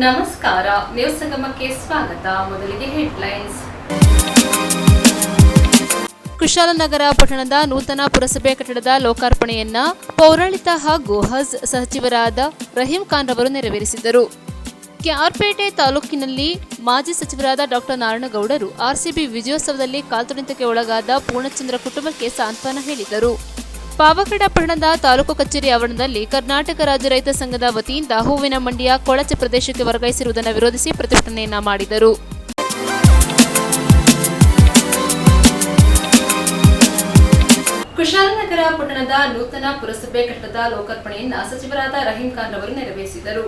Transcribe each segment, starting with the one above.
ನಮಸ್ಕಾರ, ನ್ಯೂಸ್ ಸಂಗಮಕ್ಕೆ ಸ್ವಾಗತ. ಮೊದಲಿಗೆ ಹೆಡ್ಲೈನ್ಸ್. ಕುಶಾಲನಗರ ಪಟ್ಟಣದ ನೂತನ ಪುರಸಭೆ ಕಟ್ಟಡದ ಲೋಕಾರ್ಪಣೆಯನ್ನ ಪೌರಾಡಳಿತ ಹಾಗೂ ಹಜ್ ಸಚಿವರಾದ ರಹೀಂ ಖಾನ್ ರವರು ನೆರವೇರಿಸಿದರು. ಕೆಆರ್ಪೇಟೆ ತಾಲೂಕಿನಲ್ಲಿ ಮಾಜಿ ಸಚಿವರಾದ ಡಾಕ್ಟರ್ ನಾರಾಯಣಗೌಡರು ಆರ್ಸಿಬಿ ವಿಜಯೋತ್ಸವದಲ್ಲಿ ಕಾಲ್ತುಳಿತಕ್ಕೆ ಒಳಗಾದ ಪೂರ್ಣಚಂದ್ರ ಕುಟುಂಬಕ್ಕೆ ಸಾಂತ್ವನ ಹೇಳಿದರು. ಪಾವಗಡ ಪಟ್ಟಣದ ತಾಲೂಕು ಕಚೇರಿ ಆವರಣದಲ್ಲಿ ಕರ್ನಾಟಕ ರಾಜ್ಯ ರೈತ ಸಂಘದ ವತಿಯಿಂದ ಹೂವಿನ ಮಂಡಿಯ ಕೊಳಚೆ ಪ್ರದೇಶಕ್ಕೆ ವರ್ಗಾಯಿಸಿರುವುದನ್ನು ವಿರೋಧಿಸಿ ಪ್ರತಿಭಟನೆಯನ್ನ ಮಾಡಿದರು. ಕುಶಾಲನಗರ ಪಟ್ಟಣದ ನೂತನ ಪುರಸಭೆ ಕಟ್ಟಡದ ಲೋಕಾರ್ಪಣೆಯನ್ನು ಸಚಿವರಾದ ರಹೀಂ ಖಾನ್ ರವರು ನೆರವೇರಿಸಿದರು.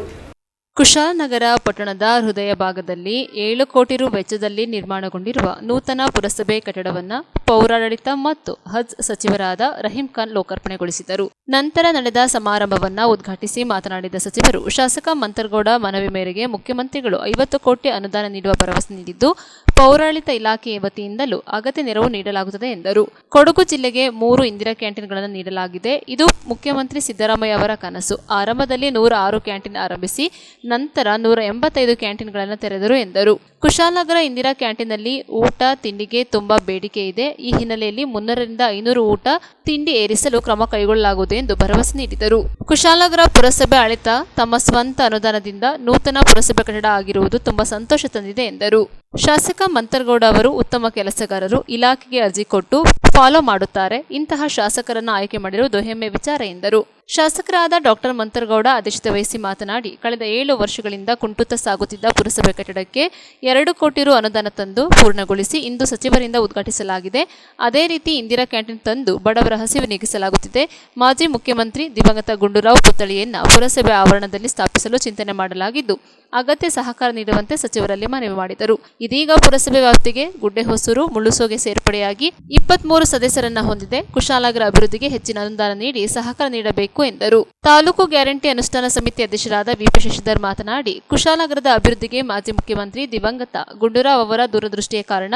ಕುಶಾಲನಗರ ಪಟ್ಟಣದ ಹೃದಯ ಭಾಗದಲ್ಲಿ 7 ಕೋಟಿ ರು ವೆಚ್ಚದಲ್ಲಿ ನಿರ್ಮಾಣಗೊಂಡಿರುವ ನೂತನ ಪುರಸಭೆ ಕಟ್ಟಡವನ್ನು ಪೌರಾಡಳಿತ ಮತ್ತು ಹಜ್ ಸಚಿವರಾದ ರಹೀಂ ಖಾನ್ ಲೋಕಾರ್ಪಣೆಗೊಳಿಸಿದರು. ನಂತರ ನಡೆದ ಸಮಾರಂಭವನ್ನು ಉದ್ಘಾಟಿಸಿ ಮಾತನಾಡಿದ ಸಚಿವರು, ಶಾಸಕ ಮಂತರಗೌಡ ಮನವಿ ಮೇರೆಗೆ ಮುಖ್ಯಮಂತ್ರಿಗಳು 50 ಕೋಟಿ ಅನುದಾನ ನೀಡುವ ಭರವಸೆ ನೀಡಿದ್ದು, ಪೌರಾಡಳಿತ ಇಲಾಖೆಯ ವತಿಯಿಂದಲೂ ಅಗತ್ಯ ನೆರವು ನೀಡಲಾಗುತ್ತದೆ ಎಂದರು. ಕೊಡಗು ಜಿಲ್ಲೆಗೆ 3 ಇಂದಿರಾ ಕ್ಯಾಂಟೀನ್ಗಳನ್ನು ನೀಡಲಾಗಿದೆ. ಇದು ಮುಖ್ಯಮಂತ್ರಿ ಸಿದ್ದರಾಮಯ್ಯ ಅವರ ಕನಸು. ಆರಂಭದಲ್ಲಿ 106 ಕ್ಯಾಂಟೀನ್ ಆರಂಭಿಸಿ ನಂತರ 185 ಕ್ಯಾಂಟೀನ್ಗಳನ್ನು ತೆರೆದರು ಎಂದರು. ಕುಶಾಲನಗರ ಇಂದಿರಾ ಕ್ಯಾಂಟೀನ್ನಲ್ಲಿ ಊಟ ತಿಂಡಿಗೆ ತುಂಬಾ ಬೇಡಿಕೆ ಇದೆ. ಈ ಹಿನ್ನೆಲೆಯಲ್ಲಿ 300 ರಿಂದ 500 ಊಟ ತಿಂಡಿ ಏರಿಸಲು ಕ್ರಮ ಕೈಗೊಳ್ಳಲಾಗುವುದು ಎಂದು ಭರವಸೆ ನೀಡಿದರು. ಕುಶಾಲನಗರ ಪುರಸಭೆ ಆಡಳಿತ ತಮ್ಮ ಸ್ವಂತ ಅನುದಾನದಿಂದ ನೂತನ ಪುರಸಭೆ ಕಟ್ಟಡ ಆಗಿರುವುದು ತುಂಬಾ ಸಂತೋಷ ತಂದಿದೆ ಎಂದರು. ಶಾಸಕ ಮಂತರಗೌಡ ಅವರು ಉತ್ತಮ ಕೆಲಸಗಾರರು, ಇಲಾಖೆಗೆ ಅರ್ಜಿ ಕೊಟ್ಟು ಫಾಲೋ ಮಾಡುತ್ತಾರೆ. ಇಂತಹ ಶಾಸಕರನ್ನು ಆಯ್ಕೆ ಮಾಡಿರುವುದು ಹೆಮ್ಮೆ ವಿಚಾರ ಎಂದರು. ಶಾಸಕರಾದ ಡಾಕ್ಟರ್ ಮಂತರಗೌಡ ಅಧ್ಯಕ್ಷತೆ ವಹಿಸಿ ಮಾತನಾಡಿ, ಕಳೆದ 7 ವರ್ಷಗಳಿಂದ ಕುಂಟುತ್ತಾ ಸಾಗುತ್ತಿದ್ದ ಪುರಸಭೆ ಕಟ್ಟಡಕ್ಕೆ 2 ಕೋಟಿ ರು ಅನುದಾನ ತಂದು ಪೂರ್ಣಗೊಳಿಸಿ ಇಂದು ಸಚಿವರಿಂದ ಉದ್ಘಾಟಿಸಲಾಗಿದೆ. ಅದೇ ರೀತಿ ಇಂದಿರಾ ಕ್ಯಾಂಟೀನ್ ತಂದು ಬಡವರ ಹಸಿವು ನೀಗಿಸಲಾಗುತ್ತಿದೆ. ಮಾಜಿ ಮುಖ್ಯಮಂತ್ರಿ ದಿವಂಗತ ಗುಂಡೂರಾವ್ ಪುತ್ಥಳಿಯನ್ನ ಪುರಸಭೆ ಆವರಣದಲ್ಲಿ ಸ್ಥಾಪಿಸಲು ಚಿಂತನೆ ಮಾಡಲಾಗಿದ್ದು, ಅಗತ್ಯ ಸಹಕಾರ ನೀಡುವಂತೆ ಸಚಿವರಲ್ಲಿ ಮನವಿ ಮಾಡಿದರು. ಇದೀಗ ಪುರಸಭೆ ವ್ಯಾಪ್ತಿಗೆ ಗುಡ್ಡೆಹೊಸೂರು, ಮುಳ್ಳುಸೋಗೆ ಸೇರ್ಪಡೆಯಾಗಿ 23 ಸದಸ್ಯರನ್ನ ಹೊಂದಿದೆ. ಕುಶಾಲನಗರ ಅಭಿವೃದ್ಧಿಗೆ ಹೆಚ್ಚಿನ ಅನುದಾನ ನೀಡಿ ಸಹಕಾರ ನೀಡಬೇಕು ಎಂದರು. ತಾಲೂಕು ಗ್ಯಾರಂಟಿ ಅನುಷ್ಠಾನ ಸಮಿತಿ ಅಧ್ಯಕ್ಷರಾದ ವಿಪಿ ಶಶಿಧರ್ ಮಾತನಾಡಿ, ಕುಶಾಲನಗರದ ಅಭಿವೃದ್ಧಿಗೆ ಮಾಜಿ ಮುಖ್ಯಮಂತ್ರಿ ದಿವಂಗತ ಗುಂಡೂರಾವ್ ಅವರ ದೂರದೃಷ್ಟಿಯ ಕಾರಣ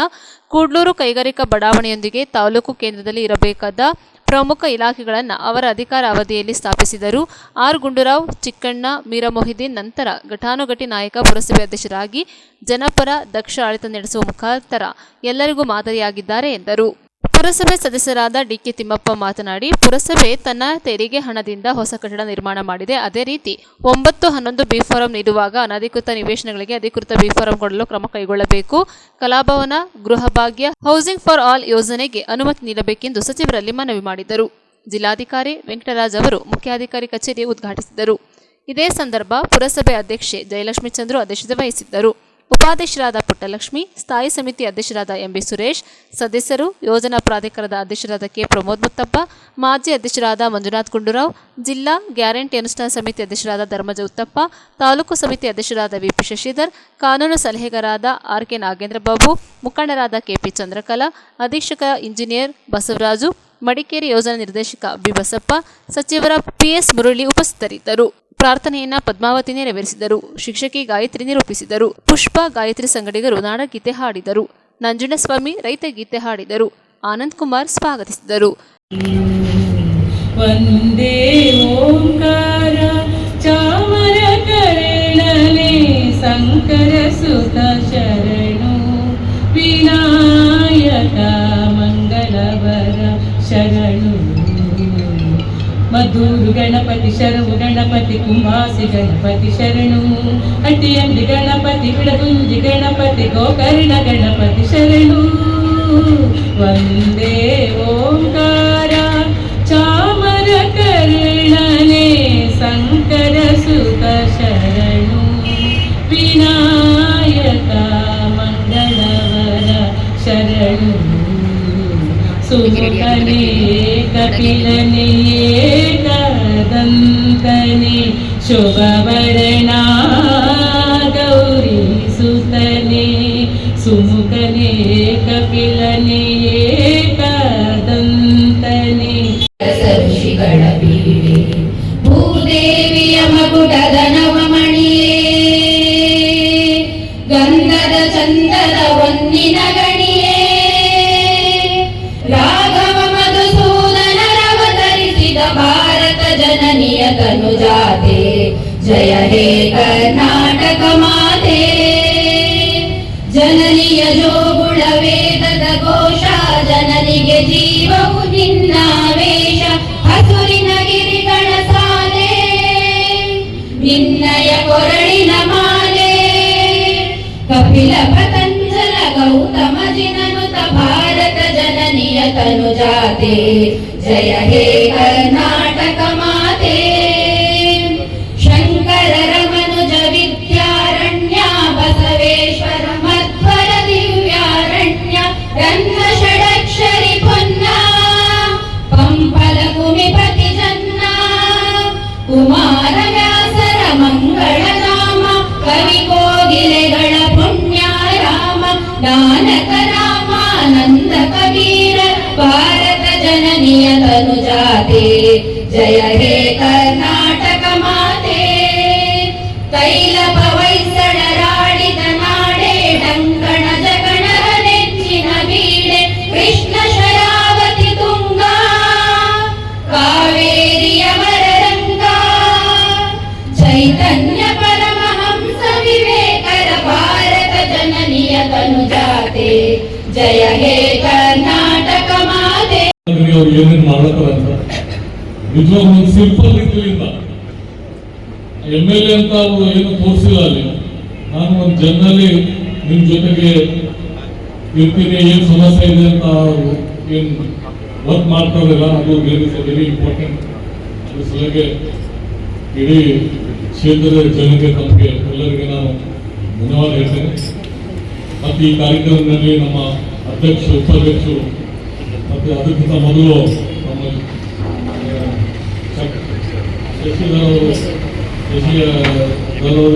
ಕೂಡ್ಲೂರು ಕೈಗಾರಿಕಾ ಬಡಾವಣೆಯೊಂದಿಗೆ ತಾಲೂಕು ಕೇಂದ್ರದಲ್ಲಿ ಇರಬೇಕಾದ ಪ್ರಮುಖ ಇಲಾಖೆಗಳನ್ನು ಅವರ ಅಧಿಕಾರ ಅವಧಿಯಲ್ಲಿ ಸ್ಥಾಪಿಸಿದರು. ಆರ್ ಗುಂಡೂರಾವ್, ಚಿಕ್ಕಣ್ಣ, ಮೀರಾ ಮೊಹಿದ್ದೀನ್ ನಂತರ ಘಟಾನುಘಟಿ ನಾಯಕ ಪುರಸಭೆ ಅಧ್ಯಕ್ಷರಾಗಿ ಜನಪರ ದಕ್ಷ ಆಡಳಿತ ನಡೆಸುವ ಮುಖಾಂತರ ಎಲ್ಲರಿಗೂ ಮಾದರಿಯಾಗಿದ್ದಾರೆ ಎಂದರು. ಪುರಸಭೆ ಸದಸ್ಯರಾದ ಡಿಕೆ ತಿಮ್ಮಪ್ಪ ಮಾತನಾಡಿ, ಪುರಸಭೆ ತನ್ನ ತೆರಿಗೆ ಹಣದಿಂದ ಹೊಸ ಕಟ್ಟಡ ನಿರ್ಮಾಣ ಮಾಡಿದೆ. ಅದೇ ರೀತಿ 9-11 ಬಿ ಫಾರಂ ನೀಡುವಾಗ ಅನಧಿಕೃತ ನಿವೇಶನಗಳಿಗೆ ಅಧಿಕೃತ ಬಿ ಫಾರಂ ಕೊಡಲು ಕ್ರಮ ಕೈಗೊಳ್ಳಬೇಕು. Kalabhavan, Grihabhagya, housing for all ಯೋಜನೆಗೆ ಅನುಮತಿ ನೀಡಬೇಕೆಂದು ಸಚಿವರಲ್ಲಿ ಮನವಿ ಮಾಡಿದರು. ಜಿಲ್ಲಾಧಿಕಾರಿ ವೆಂಕಟರಾಜ್ ಅವರು ಮುಖ್ಯಾಧಿಕಾರಿ ಕಚೇರಿ ಉದ್ಘಾಟಿಸಿದರು. ಇದೇ ಸಂದರ್ಭ ಪುರಸಭೆ ಅಧ್ಯಕ್ಷೆ ಜಯಲಕ್ಷ್ಮಿ ಚಂದ್ರು ಅಧ್ಯಕ್ಷತೆ ವಹಿಸಿದ್ದರು. ಉಪಾಧ್ಯಕ್ಷರಾದ ಪುಟ್ಟಲಕ್ಷ್ಮಿ, ಸ್ಥಾಯಿ ಸಮಿತಿ ಅಧ್ಯಕ್ಷರಾದ ಎಂಬಿ ಸುರೇಶ್, ಸದಸ್ಯರು, ಯೋಜನಾ ಪ್ರಾಧಿಕಾರದ ಅಧ್ಯಕ್ಷರಾದ ಕೆ ಪ್ರಮೋದ್ ಮುತ್ತಪ್ಪ, ಮಾಜಿ ಅಧ್ಯಕ್ಷರಾದ ಮಂಜುನಾಥ್ ಗುಂಡೂರಾವ್, ಜಿಲ್ಲಾ ಗ್ಯಾರಂಟಿ ಅನುಷ್ಠಾನ ಸಮಿತಿ ಅಧ್ಯಕ್ಷರಾದ ಧರ್ಮಜ ಉತ್ತಪ್ಪ, ತಾಲೂಕು ಸಮಿತಿ ಅಧ್ಯಕ್ಷರಾದ ವಿಪಿ ಶಶಿಧರ್, ಕಾನೂನು ಸಲಹೆಗಾರರಾದ ಆರ್ ಕೆ ನಾಗೇಂದ್ರ ಬಾಬು, ಮುಖಂಡರಾದ ಕೆಪಿ ಚಂದ್ರಕಲಾ, ಅಧೀಕ್ಷಕ ಇಂಜಿನಿಯರ್ ಬಸವರಾಜು, ಮಡಿಕೇರಿ ಯೋಜನಾ ನಿರ್ದೇಶಕ ಬಿ ಬಸಪ್ಪ, ಸಚಿವರ ಪಿಎಸ್ ಮುರಳಿ ಉಪಸ್ಥಿತರಿದ್ದರು. ಪ್ರಾರ್ಥನೆಯನ್ನ ಪದ್ಮಾವತಿ ನೆರವೇರಿಸಿದರು. ಶಿಕ್ಷಕಿ ಗಾಯತ್ರಿ ನಿರೂಪಿಸಿದರು. ಪುಷ್ಪ, ಗಾಯತ್ರಿ ಸಂಗಡಿಗರು ನಾಡಗೀತೆ ಹಾಡಿದರು. ನಂಜುಂಡಸ್ವಾಮಿ ರೈತ ಗೀತೆ ಹಾಡಿದರು. ಆನಂದ್ ಕುಮಾರ್ ಸ್ವಾಗತಿಸಿದರು. ವಂದೇ ಓಂಕಾರ ಚಾಮರ ಕರ್ಣನೆ ಶಂಕರ ಸುತ ಶರಣು ವಿನಾಯಕ ಮಂಗಳವರ ಶರಣು ಮಧುರು ಗಣಪತಿ ಶರಣು ಗಣಪತಿ ಕುಂಭಾಸಿ ಗಣಪತಿ ಶರಣು ಅಟ್ಟಿಯಂದಿ ಗಣಪತಿ ಬಿಡಗುಂಜಿ ಗಣಪತಿ ಗೋಕರ್ಣ ಗಣಪತಿ ಶರಣು ವಂದೇ ಓಂಕಾರ ಚಾಮರ ಕರ್ಣನೆ ಶಂಕರ ಸುತ ಶರಣು ವಿನಾಯಕ ಮಂಗಳವರ ಶರಣು ಸುಮುಖನೇ ಕಪಿಲನೇ ಏಕದಂತನೇ ಶೋಭವರ್ಣ ಗೌರಿ ಸುತನೇ ಸುಮುಖನೇ ಕಪಿಲನೇ ಏಕದಂತನೇ ಋಷಿಗಳ ಬೀಡೆ ಭೂದೇವಿಯ ಮಗುಟದ ನವಮಣಿಯೇ ಗಂಧದ ಚಂದದ ಹೊನ್ನಿನ ಗಣಿಯೇ ರಾಘವ ಮಧುಸೂದನರವತರಿಸಿದ ಭಾರತ ಜನನಿಯ ತನುಜಾತೆ ಜಯ ಹೇ ಕರ್ನಾಟಕ ಮಾ ಧ್ವನಿಯ ಜೋಗುಳ ವೇದದ ಘೋಷ ಜನರಿಗೆ ಜೀವವು ನಿನ್ನಾವೇಶ ಹಸುರಿನ ಗಿರಿಗಳ ಸಾಲೆ ನಿನ್ನಯ ಕೊರಳಿನ ಮಾಲೆ ಕಪಿಲ ಪತಂಜಲ ಗೌತಮ ಜಿನನುತ ಭಾರತ ಜನನಿಯ ತನುಜಾತೆ ಜಯ ಹೇ ಕರ್ನಾಟಕ ಮಾತೆ ಶಂಕರರ ಮನುಜ ವಿದ್ಯಾರಣ್ಯ ಬಸವೇಶ್ವರ ಮಧ್ವರ ದಿವ್ಯಾರಣ್ಯ ರನ್ನ ಷಡಕ್ಷರಿ ಪೊನ್ನ ಪಂಪಲ ಕುಮಿಪತಿ ಜನ್ನ ಕುಮಾರ ವ್ಯಾಸರ ಮಂಗಳ ನಾಮ ಕವಿ ಕೋಗಿಲೆಗಳ ಪುಣ್ಯ ರಾಮ ನಾನಕ ರಾಮಾನಂದ ಕಬೀರ ಭಾರತ ಜನನಿಯ ತನುಜಾತೆ ಜಯ ಹೇ ಕರ್ನಾಟಕ ಮಾತೆ ತೈಲಪ ಹೊಯ್ಸಳರಾಡಿದ ನಾಡೆ ಡಂಕಣ ಜಗಣರ ನೆಚ್ಚಿನ ಬೀಡೆ ಕೃಷ್ಣ ಶರಾವತಿ ತುಂಗ ಕಾವೇರಿಯ ಮರರಂಗ ಚೈತನ್ಯ ಪರಮಹಂಸ ವಿವೇಕರ ಭಾರತ ಜನನಿಯ ತನುಜಾತೆ ಜಯ ಹೇ ಕರ್ನಾಟಕ ಮಾತೆ. ಅವ್ರು ಏನೇನು ಮಾಡ್ಲತ್ತಾರಂತ ನಿಜವಾಗ ಒಂದು ಸಿಂಪಲ್ ರೀತಿಯಿಂದ MLA ಅಂತ ಅವರು ಏನು ತೋರಿಸಿಲ್ಲ ಅಲ್ಲಿ. ನಾನು ಒಂದು ಜನರಲ್ಲಿ ನಿಮ್ ಜೊತೆಗೆ ಇರ್ತೀನಿ, ಏನ್ ಸಮಸ್ಯೆ ಇದೆ ಅಂತ ಏನ್ ವರ್ಕ್ ಮಾಡ್ತಾರಲ್ಲ ಅದು ವೆರಿ ಇಂಪಾರ್ಟೆಂಟ್. ಅದ್ರ ಸಲುವಾಗಿ ಇಡೀ ಕ್ಷೇತ್ರದ ಜನತೆ ತಮಗೆ ಎಲ್ಲರಿಗೆ ನಾನು ಧನ್ಯವಾದ ಹೇಳ್ತೇನೆ. ಮತ್ತು ಈ ಕಾರ್ಯಕ್ರಮದಲ್ಲಿ ನಮ್ಮ ಅಧ್ಯಕ್ಷರು, ಉಪಾಧ್ಯಕ್ಷರು ಮತ್ತು ಅದಕ್ಕಿಂತ ಮೊದಲು ನಮ್ಮ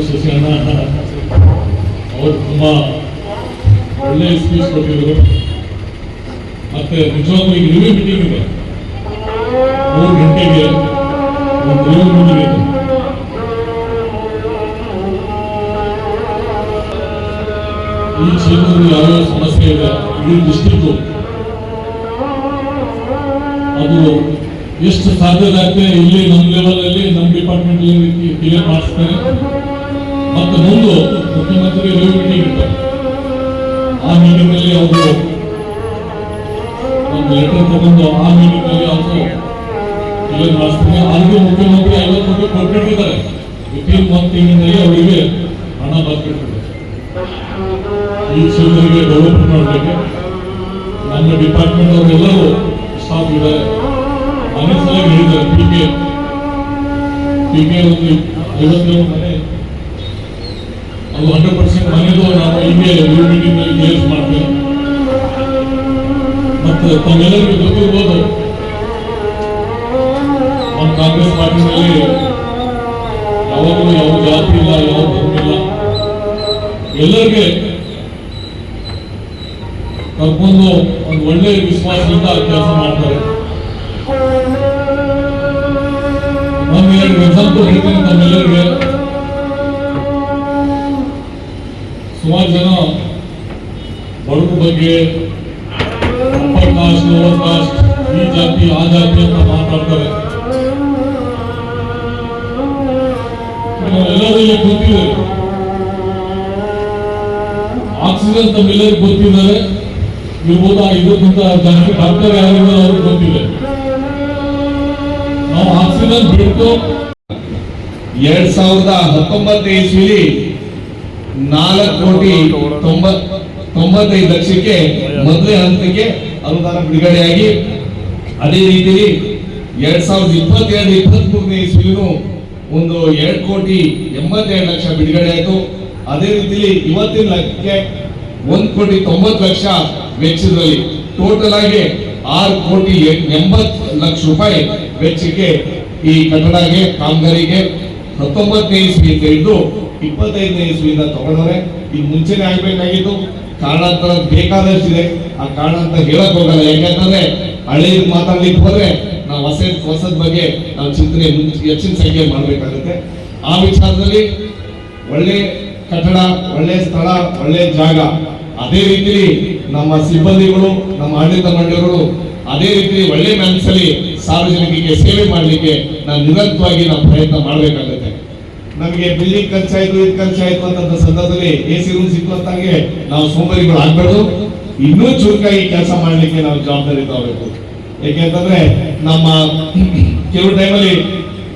ಶಶಿ ಅಣ್ಣ ಅವರು ತುಂಬಾ ಒಳ್ಳೆಯ ಸ್ಪೀಚ್ ಕೊಟ್ಟಿದ್ರು. ಮತ್ತೆ ನಿಜವಾಗ್ಲೂ ಈಗ ರಿವ್ಯೂ ಮೀಟಿಂಗ್ ಇದೆ, 3 ಗಂಟೆಗೆ ಒಂದು ರಿವ್ಯೂ ಮೀಟಿಂಗ್ ಇದೆ. ಈ ಕ್ಷೇತ್ರದಲ್ಲಿ ಯಾವ್ಯಾವ ಸಮಸ್ಯೆ ಇದೆ ಇಡೀ ಡಿಸ್ಟ್ರಿಕ್ಟ್ ಅದು ಎಷ್ಟು ಸಾಧ್ಯತೆ ಆಗ್ತದೆ ಇಲ್ಲಿ ನಮ್ಮ ಲೆವೆಲ್ ಅಲ್ಲಿ ನಮ್ಮ ಡಿಪಾರ್ಟ್ಮೆಂಟ್ ಕ್ಲಿಯರ್ ಮಾಡಿಸ್ತೇನೆ. ಮತ್ತೆ ಮುಂದೆ ಮುಖ್ಯಮಂತ್ರಿ ರಿವ್ಯೂ ಮೀಟಿಂಗ್ ಇರ್ತಾರೆ, ಆ ಮೀಟಿಂಗ್ ಅಲ್ಲಿ ಅವರು ಒಂದು ಲೆಟರ್ ತಗೊಂಡು ಆ ಮೀಟಿಂಗ್ ಅಲ್ಲಿ ಅವರು ಕ್ಲಿಯರ್ ಮಾಡಿಸ್ತೇನೆ. ಆಲ್ರೆಡಿ ಮುಖ್ಯಮಂತ್ರಿ 50 ಕೋಟಿ ಕೊಟ್ಟಿದ್ದಾರೆ, ವಿತಿನ್ 1 ತಿಂಗಳಿನಲ್ಲಿ ಅವರಿಗೆ ಹಣ ಬರ್ತಿರ್ತದೆ. ಈ ಕ್ಷೇತ್ರಕ್ಕೆ ಡೆವಲಪ್ಮೆಂಟ್ ಮಾಡಲಿಕ್ಕೆ ನಮ್ಮ ಡಿಪಾರ್ಟ್ಮೆಂಟ್ ಅವರೆಲ್ಲರೂ ಸ್ಟಾಫ್ ಇದ್ದಾರೆ. ಮನೆ ಸಲ ಹೇಳಿದ್ದಾರೆ ಪಿಕೆ ಒಂದು 57 ಮನೆ, ಅದು 100% ಮನೆದು ನಾವು ಹೀಗೆ ರಿವ್ಯೂ ಮೀಟಿಂಗ್ ನಲ್ಲಿ ಕ್ಲಿಯರ್ ಮಾಡ್ತೇವೆ. ಮತ್ತೆ ತಮ್ಮೆಲ್ಲರಿಗೂ ಗೊತ್ತಿರ್ಬೋದು, ನಮ್ಮ ಕಾಂಗ್ರೆಸ್ ಪಾರ್ಟಿನಲ್ಲಿ ಯಾವಾಗಲೂ ಯಾವ ಜಾತಿ ಇಲ್ಲ, ಯಾವ ಧರ್ಮ ಇಲ್ಲ, ಎಲ್ಲರಿಗೆ ಕರ್ಕೊಂಡು ಒಂದು ಒಳ್ಳೆ ವಿಶ್ವಾಸದಿಂದ ಕೆಲಸ ಮಾಡ್ತಾರೆ. ಒಂದು 2 ಎಕ್ಸಾಂಪಲ್ ಹೇಳ್ತೀನಿ ತಮ್ಮೆಲ್ಲರಿಗೆ. ಸುಮಾರು ಜನ ಬಡವರ ಬಗ್ಗೆ ಅಪ್ಪರ್ ಕಾಸ್ಟ್, ಲೋವರ್ ಕಾಸ್ಟ್, ಈ ಜಾತಿ ಆ ಜಾತಿ ಅಂತ ಮಾತಾಡ್ತಾರೆ. ಎಲ್ಲರೂ ಇಲ್ಲಿ ಗೊತ್ತಿದೆ, ಆಕ್ಸಿಜನ್ ತಮ್ಮೆಲ್ಲರಿಗೂ ಗೊತ್ತಿದ್ದಾರೆ ಇರ್ಬೋದು. ಇದಕ್ಕಿಂತ ಜಾಸ್ತಿ ಡಾಕ್ಟರ್ ಯಾರಿದ್ದಾರೆ ಅವ್ರಿಗೆ ಗೊತ್ತಿದೆ. ನಾವು ಆಕ್ಸಿಜನ್ ಬಿಟ್ಟು 2019 ಇಸ್ವಿಲಿ 4,95,00,000ಕ್ಕೆ ಮೊದಲೇ ಹಂತಕ್ಕೆ ಅನುದಾನ ಬಿಡುಗಡೆಯಾಗಿ, ಅದೇ ರೀತಿಯಲ್ಲಿ 2022-23 ಇಸ್ವಿನೂ ಒಂದು 2,82,00,000 ಬಿಡುಗಡೆ ಆಯಿತು. ಅದೇ ರೀತಿಯಲ್ಲಿ ಇವತ್ತಿನ ಲೆಕ್ಕಕ್ಕೆ 1,90,00,000 ವೆಚ್ಚದಲ್ಲಿ ಟೋಟಲ್ ಆಗಿ 6,80,00,000 ರೂಪಾಯಿ ವೆಚ್ಚಕ್ಕೆ ಈ ಕಟ್ಟಡಕ್ಕೆ ಕಾಮಗಾರಿಗೆ 19ನೇ ಇಸ್ವಿ ಇದ್ದು 25ನೇ ಇಸ್ವಿಯಿಂದ ತಗೊಂಡವ್ರೆ. ಈಗ ಮುಂಚೆನೆ ಆಗ್ಬೇಕಾಗಿತ್ತು, ಕಾರಣಾಂತರ ಬೇಕಾದಷ್ಟಿದೆ. ಆ ಕಾರಣ ಅಂತ ಹೇಳಕ್ ಹೋಗಲ್ಲ, ಯಾಕಂತಂದ್ರೆ ಹಳೆ ಮಾತಾಡ್ಲಿಕ್ಕೆ ಹೋದ್ರೆ ನಾವು ಹೊಸದ ಬಗ್ಗೆ ನಾವು ಚಿಂತನೆ ಹೆಚ್ಚಿನ ಸಂಖ್ಯೆ ಮಾಡ್ಬೇಕಾಗುತ್ತೆ. ಆ ವಿಚಾರದಲ್ಲಿ ಒಳ್ಳೆ ಕಟ್ಟಡ, ಒಳ್ಳೆ ಸ್ಥಳ, ಒಳ್ಳೆ ಜಾಗ, ಅದೇ ರೀತಿಲಿ ನಮ್ಮ ಸಿಬ್ಬಂದಿಗಳು, ನಮ್ಮ ಆಡಳಿತ ಮಂಡಳಿಗಳು ಅದೇ ರೀತಿ ಒಳ್ಳೆ ಮನಸ್ಸಲ್ಲಿ ಸಾರ್ವಜನಿಕರಿಗೆ ಸೇವೆ ಮಾಡಲಿಕ್ಕೆ ನಾವು ನಿರಂತರವಾಗಿ ನಾವು ಪ್ರಯತ್ನ ಮಾಡಬೇಕಾಗುತ್ತೆ. ನಮಗೆ ಬಿಲ್ಡಿಂಗ್ ಖರ್ಚಾಯ್ತು ಇದು ಖರ್ಚಾಯ್ತು ಅಂತ ಸಂದರ್ಭದಲ್ಲಿ AC ರೂಮ್ ಸಿಕ್ತು ಅಂತಾಗೆ ನಾವು ಸೋಂಬೇರಿಗಳು ಆಗ್ಬಾರ್ದು. ಇನ್ನೂ ಚುರುಕಾಗಿ ಕೆಲಸ ಮಾಡ್ಲಿಕ್ಕೆ ನಾವು ಜವಾಬ್ದಾರಿ ತಗೋಬೇಕು. ಯಾಕೆಂತಂದ್ರೆ ನಮ್ಮ ಕೆಲವು ಟೈಮಲ್ಲಿ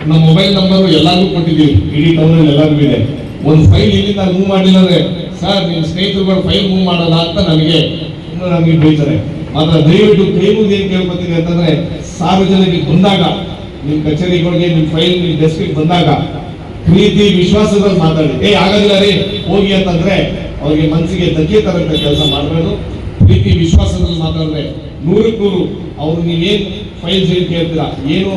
ನಮ್ಮ ಮೊಬೈಲ್ ನಂಬರ್ ಎಲ್ಲಾರ್ಗೂ ಕೊಟ್ಟಿದ್ದೀವಿ, ಇಡೀ ಟೌನ್ ಅಲ್ಲಿ ಎಲ್ಲರಿಗೂ ಇದೆ. ಒಂದು ಫೈಲ್ ಇಲ್ಲಿಂದ ಮೂವ್ ಮಾಡಲಿಲ್ಲ ಅಂದ್ರೆ ಸರ್ ನಿಮ್ ಸ್ನೇಹಿತರುಗಳು ಫೈಲ್ ಮೂವ್ ಮಾಡಲ್ಲ ಅಂತ ನಮಗೆ ಬೈತಾರೆ. ಮಾತ್ರ ದಯವಿಟ್ಟು ಕೈಮುಗಿ ಏನ್ ಕೇಳ್ಕೊತೀನಿ ಅಂತಂದ್ರೆ ಸಾರ್ವಜನಿಕರಿಗೆ ಬಂದಾಗ ನಿಮ್ ಕಚೇರಿಗಳಿಗೆ ನಿಮ್ ಫೈಲ್ ನಿಮ್ ಡೆಸ್ಕ್ ಬಂದಾಗ ಪ್ರೀತಿ ವಿಶ್ವಾಸದಲ್ಲಿ ಮಾತಾಡಿ ಆಗೋದಿಲ್ಲ ರೀ ಹೋಗಿ ಅಂತಂದ್ರೆ ಅವ್ರಿಗೆ ಮನಸ್ಸಿಗೆ ಧಕ್ಕೆ ತರಂತ ಕೆಲಸ ಮಾಡಬೇಡಿ. ಪ್ರೀತಿ ವಿಶ್ವಾಸದಲ್ಲಿ ಮಾತಾಡಿದ್ರೆ 100ಕ್ಕೆ 100 ಅವ್ರು ನೀವೇನ್ ಫೈಲ್ಸ್ ಏನ್ ಕೇಳ್ತೀರಾ, ಏನು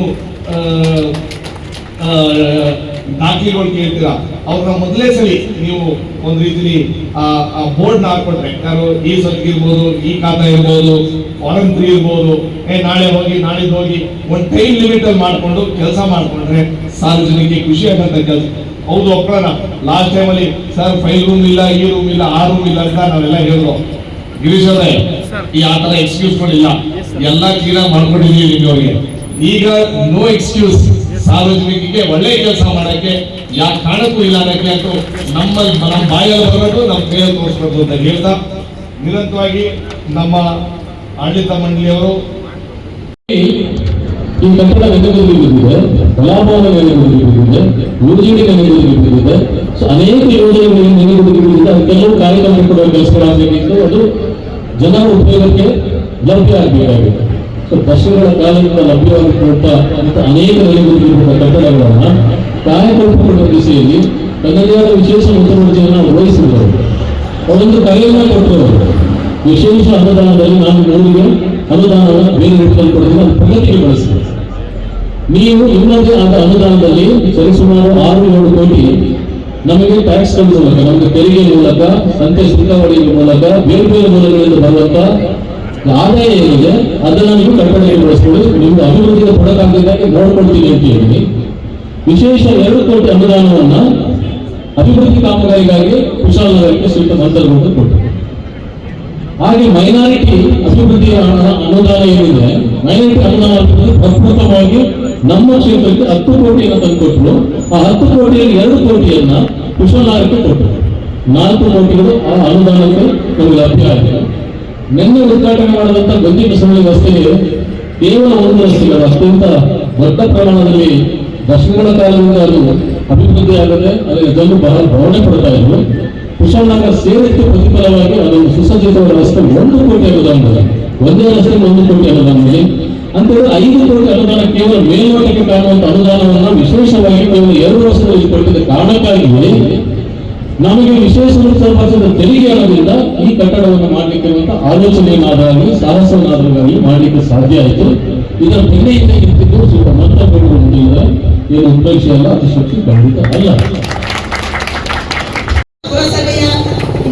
ದಾಖಲೆಗಳು ಕೇಳ್ತೀರಾ, ಅವ್ರನ್ನ ಮೊದಲೇ ಸರಿ ನೀವು ಒಂದ್ ರೀತಿಲಿ ಆ ಬೋರ್ಡ್ ನ ಹಾಕೊಟ್ರೆ, ಯಾರು ಈ ಸೊತ್ತಿಗೆ ಇರ್ಬೋದು, ಈ ಖಾತಾ ಇರ್ಬೋದು, ಫಾರಂ 3 ಇರ್ಬೋದು, ನಾಳೆ ಹೋಗಿ ನಾಳಿದ್ದು ಹೋಗಿ ಒಂದ್ ಟೈಮ್ ಲಿಮಿಟ್ ಅಲ್ಲಿ ಮಾಡ್ಕೊಂಡು ಕೆಲಸ ಮಾಡ್ಕೊಂಡ್ರೆ ಸಾರ್ವಜನಿಕ ಖುಷಿ ಆಗಂತ ಕೆಲಸ. ಹೌದು ಒಪ್ಕೊಳ್ಳೋಣ, ಲಾಸ್ಟ್ ಟೈಮ್ ಅಲ್ಲಿ ಸರ್ ಫೈಲ್ ರೂಮ್ ಇಲ್ಲ, ಈ ರೂಮ್ ಇಲ್ಲ, ಆ ರೂಮ್ ಇಲ್ಲ ಅಂತ ನಾವೆಲ್ಲ ಹೇಳಿದ್ರು. ಗಿರೀಶ್ ಅವರೇ ಈ ಆತರ ಎಕ್ಸ್ಕ್ಯೂಸ್ ಕೊಡಿಲ್ಲ, ಎಲ್ಲ ಕ್ಲಿಯರ್ ಮಾಡ್ಕೊಂಡಿದೀವಿ ನಿಮ್ಮವ್ರಿಗೆ. ಈಗ ನೋ ಎಕ್ಸ್ಕ್ಯೂಸ್, ಸಾರ್ವಜನಿಕರಿಗೆ ಒಳ್ಳೆ ಕೆಲಸ ಮಾಡಕ್ಕೆ ಯಾವ ಕಾರಣಕ್ಕೂ ಇಲ್ಲ ಅನ್ನಕ್ಕೆ ಅಂತೂ ನಮ್ಮ ಬಾಯಲ್ಲಿ ಬರೋದು ನಮ್ಮ ಕೈಯಲ್ಲಿ ತೋರಿಸ್ಬೇಕು ಅಂತ ಹೇಳ್ತಾ ನಿರಂತರವಾಗಿ ನಮ್ಮ ಆಡಳಿತ ಮಂಡಳಿಯವರು ಈ ಕಟ್ಟಡ ನೆನೆಗುದಿದೆ, ಕಲಾಭವನ ನೆನೆಗುದಿದೆ, ಯುಜಿಡಿ ನೆನೆಗುದಿದೆ, ಅನೇಕ ಯೋಜನೆಗಳಿಗೆ ನೆನೆಗುದಿದೆ. ಕೆಲವು ಕಾರ್ಯಕ್ರಮ ಕೊಡುವ ಕೆಲಸಗಳಾಗಬೇಕಿತ್ತು, ಅದು ಜನರ ಉಪಯೋಗಕ್ಕೆ ಲಭ್ಯ ಆಗಬೇಕಾಗಿದೆ. ದಶಕಗಳ ಕಾಲದಿಂದ ಲಭ್ಯವಾಗಿರುವಂತ ಅಂತ ಅನೇಕ ನೆಲೆಗುದಿರುವ ಕಟ್ಟಡಗಳನ್ನ ಕಾರ್ಯಕಲ್ಪಗಳ ದಿಸೆಯಲ್ಲಿ ತನ್ನದೇ ಆದ ವಿಶೇಷ ಮುತುವರ್ಜಿಯನ್ನು ವಹಿಸಿದರು. ಅವರೊಂದು ಕರೆಯನ್ನ ಕೊಟ್ಟರು, ವಿಶೇಷ ಅನುದಾನದಲ್ಲಿ ನಾನು ನೋಡಿದೆ, ಅನುದಾನವನ್ನು ಬೇರೆ ರೀತಿಯಲ್ಲಿ ಕೊಡೋದನ್ನ ಅದು ಪ್ರಗತಿಗೆ ಬಳಸಿದೆ. ನೀವು ಇನ್ನೊಂದೇ ಆದ ಅನುದಾನದಲ್ಲಿ ಸರಿಸುಮಾರು 6-7 ಕೋಟಿ ನಮಗೆ ಟ್ಯಾಕ್ಸ್ ಮೂಲಕ, ನಮಗೆ ತೆರಿಗೆ ಮೂಲಕ, ಸಂತೆ ಸುಂಕವಳಿ ಮೂಲಕ, ಬೇರೆ ಬೇರೆ ಮೂಲಗಳಿಂದ ಬರುವಂತ ಆದಾಯ ಏನಿದೆ ಅದನ್ನ ನೀವು ಕಟ್ಟಡಕ್ಕೆ ಬಳಸ್ಕೊಳ್ಳಿ, ನಿಮ್ಗೆ ಅಭಿವೃದ್ಧಿಗೆ ಕೊಡಕ್ಕಾಗದಾಗೆ ನೋಡ್ಕೊಳ್ತೀನಿ ಅಂತ ಹೇಳಿ ವಿಶೇಷ 2 ಕೋಟಿ ಅನುದಾನವನ್ನ ಅಭಿವೃದ್ಧಿ ಕಾಮಗಾರಿಗಾಗಿ ಕುಶಾಲನಗರಕ್ಕೆ ಶ್ರೀತ ಮಂತ್ರಗಳು ಕೊಟ್ಟರು. ಹಾಗೆ ಮೈನಾರಿಟಿ ಅಭಿವೃದ್ಧಿಯ ಅನುದಾನ ಏನಿದೆ, ಮೈನಾರಿಟಿ ಅನುದಾನ ಪ್ರಪ್ರಥಮವಾಗಿ ನಮ್ಮ ಕ್ಷೇತ್ರಕ್ಕೆ 10 ಕೋಟಿಯನ್ನು ತಂದುಕೊಟ್ರು. ಆ 10 ಕೋಟಿಯಲ್ಲಿ 2 ಕೋಟಿಯನ್ನ ಕುಶಾಲನಗರಕ್ಕೆ ಕೊಟ್ಟರು. 4 ಕೋಟಿಗಳು ಆ ಅನುದಾನಕ್ಕೆ ನಮಗೆ ಲಭ್ಯ ಆಗಿದೆ. ನಿನ್ನೆ ಉದ್ಘಾಟನೆ ಮಾಡಿದಂತ ಗಂಜಿ ಬಸವಳ್ಳಿ ರಸ್ತೆಗೆ ಕೇವಲ 1 ರಸ್ತೆಗಳು ಅತ್ಯಂತ ದೊಡ್ಡ ಪ್ರಮಾಣದಲ್ಲಿ ದಶಕಗಳ ಕಾಲದಿಂದ ಅದು ಅಭಿವೃದ್ಧಿ ಆಗದೆ ಅದಕ್ಕೆ ಜನರು ಬಹಳ ಭಾವನೆ ಪಡ್ತಾ ಇದ್ರು. ಕುಶಾಲನಗರ ಸೇರಿಕೆ ಪ್ರತಿಫಲವಾಗಿ ಅದೊಂದು ಸುಸಜ್ಜಿತವಾದ ರಸ್ತೆ 1 ಕೋಟಿ ಅನುದಾನದಲ್ಲಿ, ಒಂದೇ ರಸ್ತೆ 1 ಕೋಟಿ ಅನುದಾನದಲ್ಲಿ ಅಂತೇಳಿ 5 ಕೋಟಿ ಅನುದಾನ ಕೇವಲ ಮೇಲ್ನೋಟಕ್ಕೆ ಕಾಣುವಂತ ಅನುದಾನವನ್ನ ವಿಶೇಷವಾಗಿ ಕೇವಲ 2 ವರ್ಷದಲ್ಲಿ ಕೊಟ್ಟಿದ್ದ ಕಾರಣಕ್ಕಾಗಿ ನಮಗೆ ವಿಶೇಷ ರೂಪದ ತೆರಿಗೆ ಹಣದಿಂದ ಈ ಕಟ್ಟಡವನ್ನು ಮಾಡಲಿಕ್ಕೆ ಆಲೋಚನೆಯನ್ನಾದಾಗಲಿ ಸಾಹಸವನ್ನಾದಾಗಲಿ ಮಾಡಲಿಕ್ಕೆ ಸಾಧ್ಯ ಆಯಿತು. ಇದರ ಬೆನ್ನೆಯಿಂದ ಇರ್ತಿದ್ದು ಸ್ವಲ್ಪ ಮಂತ್ರಗಳು ಹೊಂದಿಲ್ಲ, ಏನು ಉದ್ದೇಶ ಅಲ್ಲ, ಅತಿಶಕ್ತಿ ಖಂಡಿತ ಅಲ್ಲ. ಪುರಸಭೆಯ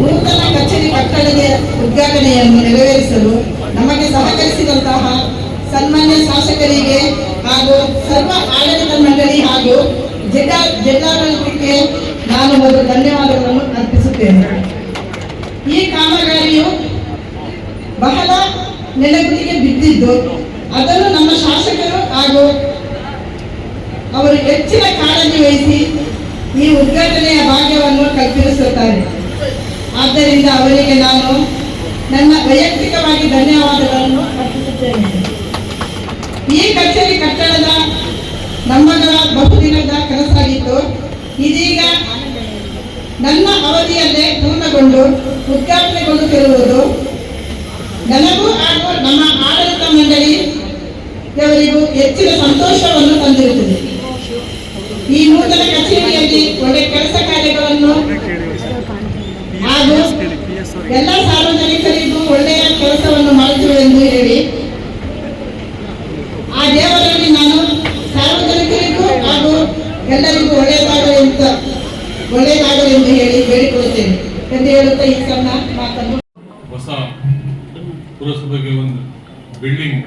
ನೂತನ ಕಚೇರಿ ಕಟ್ಟಡದ ಉದ್ಘಾಟನೆಯನ್ನು ನೆರವೇರಿಸಲು ನಮಗೆ ಸಹಕರಿಸಿದಂತಹ ಸನ್ಮಾನ್ಯ ಶಾಸಕರಿಗೆ ಹಾಗೂ ಸರ್ವ ಆಡಳಿತ ಮಂಡಳಿ ಹಾಗೂ ಜಿಲ್ಲಾಡಳಿತಕ್ಕೆ ನಾನು ಮೊದಲು ಧನ್ಯವಾದಗಳನ್ನು ಅರ್ಪಿಸುತ್ತೇನೆ. ಈ ಕಾಮಗಾರಿಯು ಬಹಳ ನೆಲಗುದಿಗೆ ಬಿದ್ದಿದ್ದು ಅದನ್ನು ನಮ್ಮ ಶಾಸಕರು ಹಾಗೂ ಅವರು ಹೆಚ್ಚಿನ ಕಾಳಜಿ ವಹಿಸಿ ಈ ಉದ್ಘಾಟನೆಯ ಭಾಗ್ಯವನ್ನು ಕಲ್ಪಿಸುತ್ತಾರೆ. ಆದ್ದರಿಂದ ಅವರಿಗೆ ನಾನು ನನ್ನ ವೈಯಕ್ತಿಕವಾಗಿ ಧನ್ಯವಾದಗಳನ್ನು ಅರ್ಪಿಸುತ್ತೇನೆ. ಈ ಕಚೇರಿ ಕಟ್ಟಡದ ನಮ್ಮಗಳ ಬಹುದಿನದ ಕನಸಾಗಿತ್ತು. ಇದೀಗ ನನ್ನ ಅವಧಿಯಲ್ಲೇ ಪೂರ್ಣಗೊಂಡು ಉದ್ಘಾಟನೆಗೊಳ್ಳುತ್ತಿರುವುದು ನನಗೂ ಹಾಗೂ ನಮ್ಮ ಆಡಳಿತ ಮಂಡಳಿಯವರಿಗೂ ಹೆಚ್ಚಿನ ಸಂತೋಷವನ್ನು ತಂದಿರುತ್ತದೆ. ಈ ನೂತನ ಕಚೇರಿಯಲ್ಲಿ ಒಳ್ಳೆ ಕೆಲಸ ಕಾರ್ಯಗಳನ್ನು ಹಾಗೂ ಎಲ್ಲ ಸಾರ್ವಜನಿಕರಿಗೂ ಒಳ್ಳೆಯ ಕೆಲಸವನ್ನು ಮಾಡುತ್ತೇವೆ ಎಂದು ಹೇಳಿ ಆ ದೇವರಲ್ಲಿ ನಾನು ಸಾರ್ವಜನಿಕರಿಗೂ ಹಾಗೂ ಎಲ್ಲರಿಗೂ ಒಳ್ಳೆಯದಾಗಲಿ ಎಂದು ಹೇಳಿ ಬೇಡಿಕೊಳ್ಳುತ್ತೇನೆ ಎಂದು ಹೇಳುತ್ತಾ ಈ ಸಣ್ಣ ಮಾತನ್ನು. ಹೊಸ ಪುರಸಭೆಗೆ ಒಂದು ಬಿಲ್ಡಿಂಗ್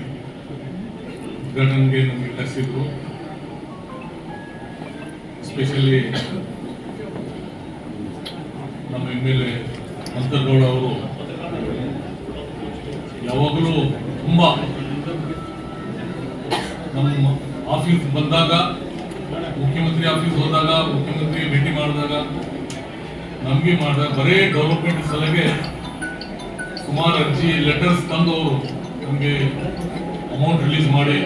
ಉದ್ಘಾಟನೆಗೆ ನಮಗೆ ಕರೆಸಿದ್ರು. ಎಸ್ಪೆಷಲಿ ನಮ್ಮ MLA ಮಂತ್ರಗೌಡ ಅವರು ಯಾವಾಗಲೂ ತುಂಬ ನಮ್ಮ ಆಫೀಸ್ ಬಂದಾಗ ಮುಖ್ಯಮಂತ್ರಿ ಆಫೀಸ್ ಹೋದಾಗ, ಮುಖ್ಯಮಂತ್ರಿ ಭೇಟಿ ಮಾಡಿದಾಗ, ನಮಗೆ ಮಾಡಿದಾಗ ಬರೇ ಡೆವಲಪ್ಮೆಂಟ್ ಸಲಹೆ ಸುಮಾರು ಅರ್ಜಿ ಲೆಟರ್ಸ್ ತಂದು ಅವರು ನಮಗೆ ಅಮೌಂಟ್ ರಿಲೀಸ್ ಮಾಡಿ,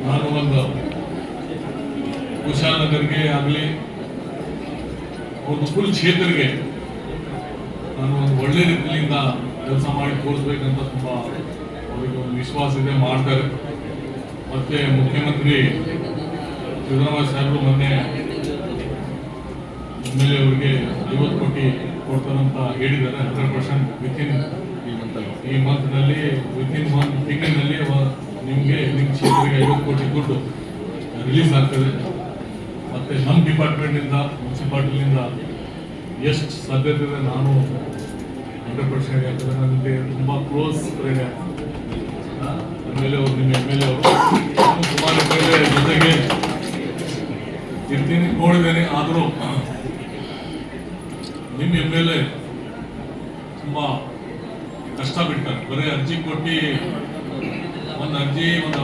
ನಾನು ಒಂದು ಕುಶಾಲನಗರ್ಗೆ ಆಗಲಿ ಒಂದು ಫುಲ್ ಕ್ಷೇತ್ರಕ್ಕೆ ನಾನು ಒಂದು ಒಳ್ಳೆ ರೀತಿಯಿಂದ ಕೆಲಸ ಮಾಡಿ ತೋರಿಸ್ಬೇಕಂತ ತುಂಬ ಅವರಿಗೆ ಒಂದು ವಿಶ್ವಾಸ ಇದೆ, ಮಾಡ್ತಾರೆ. ಮತ್ತೆ ಮುಖ್ಯಮಂತ್ರಿ ಸಿದ್ದರಾಮಯ್ಯ ಸಾಹೇಬರು ಮೊನ್ನೆ ಎಮ್ಮೆಲ್ಯೆ ಅವರಿಗೆ 50 ಕೋಟಿ ಕೊಡ್ತಾರಂತ ಹೇಳಿದ್ದಾರೆ. 100% ವಿತಿನ್ ಈ ಮಂತ್ನಲ್ಲಿ, ವಿತಿನ್ 1 ತಿಂಗಳಿನಲ್ಲಿ ನಿಮಗೆ ನಿಮ್ಮ ಕ್ಷೇತ್ರಕ್ಕೆ 50 ಕೋಟಿ ದುಡ್ಡು ರಿಲೀಸ್ ಆಗ್ತದೆ. ಮತ್ತೆ ನಮ್ಮ ಡಿಪಾರ್ಟ್ಮೆಂಟಿಂದ, ಮುನ್ಸಿಪಾಲಿಟಿಯಿಂದ ಎಷ್ಟು ಸಾಧ್ಯತೆ ಇದೆ ನಾನು 100% ಆಗ್ತದೆ. ನನಗೆ ತುಂಬ ಕ್ಲೋಸ್ ಫ್ರೆಂಡ್ ಎಮ್ಮೆಲ್ಯೆ ಅವರು, ನಿಮ್ಮ ಎಮ್ಮೆಲ್ಯೆ ಅವರು, ನಾನು ಸುಮಾರು ಎಮ್ಮೆಲ್ಯೆ ಜೊತೆಗೆ ಇರ್ತೀನಿ, ನೋಡಿದ್ದೇನೆ. ಆದರೂ ನಿಮ್ಮ ಎಮ್ಮೆಲ್ಯೆ ತುಂಬ ಕಷ್ಟ ಬಿಡ್ತಾರೆ. ಬರೀ ಅರ್ಜಿ ಕೊಟ್ಟು ಒಂದು ಅರ್ಜಿ ಒಂದು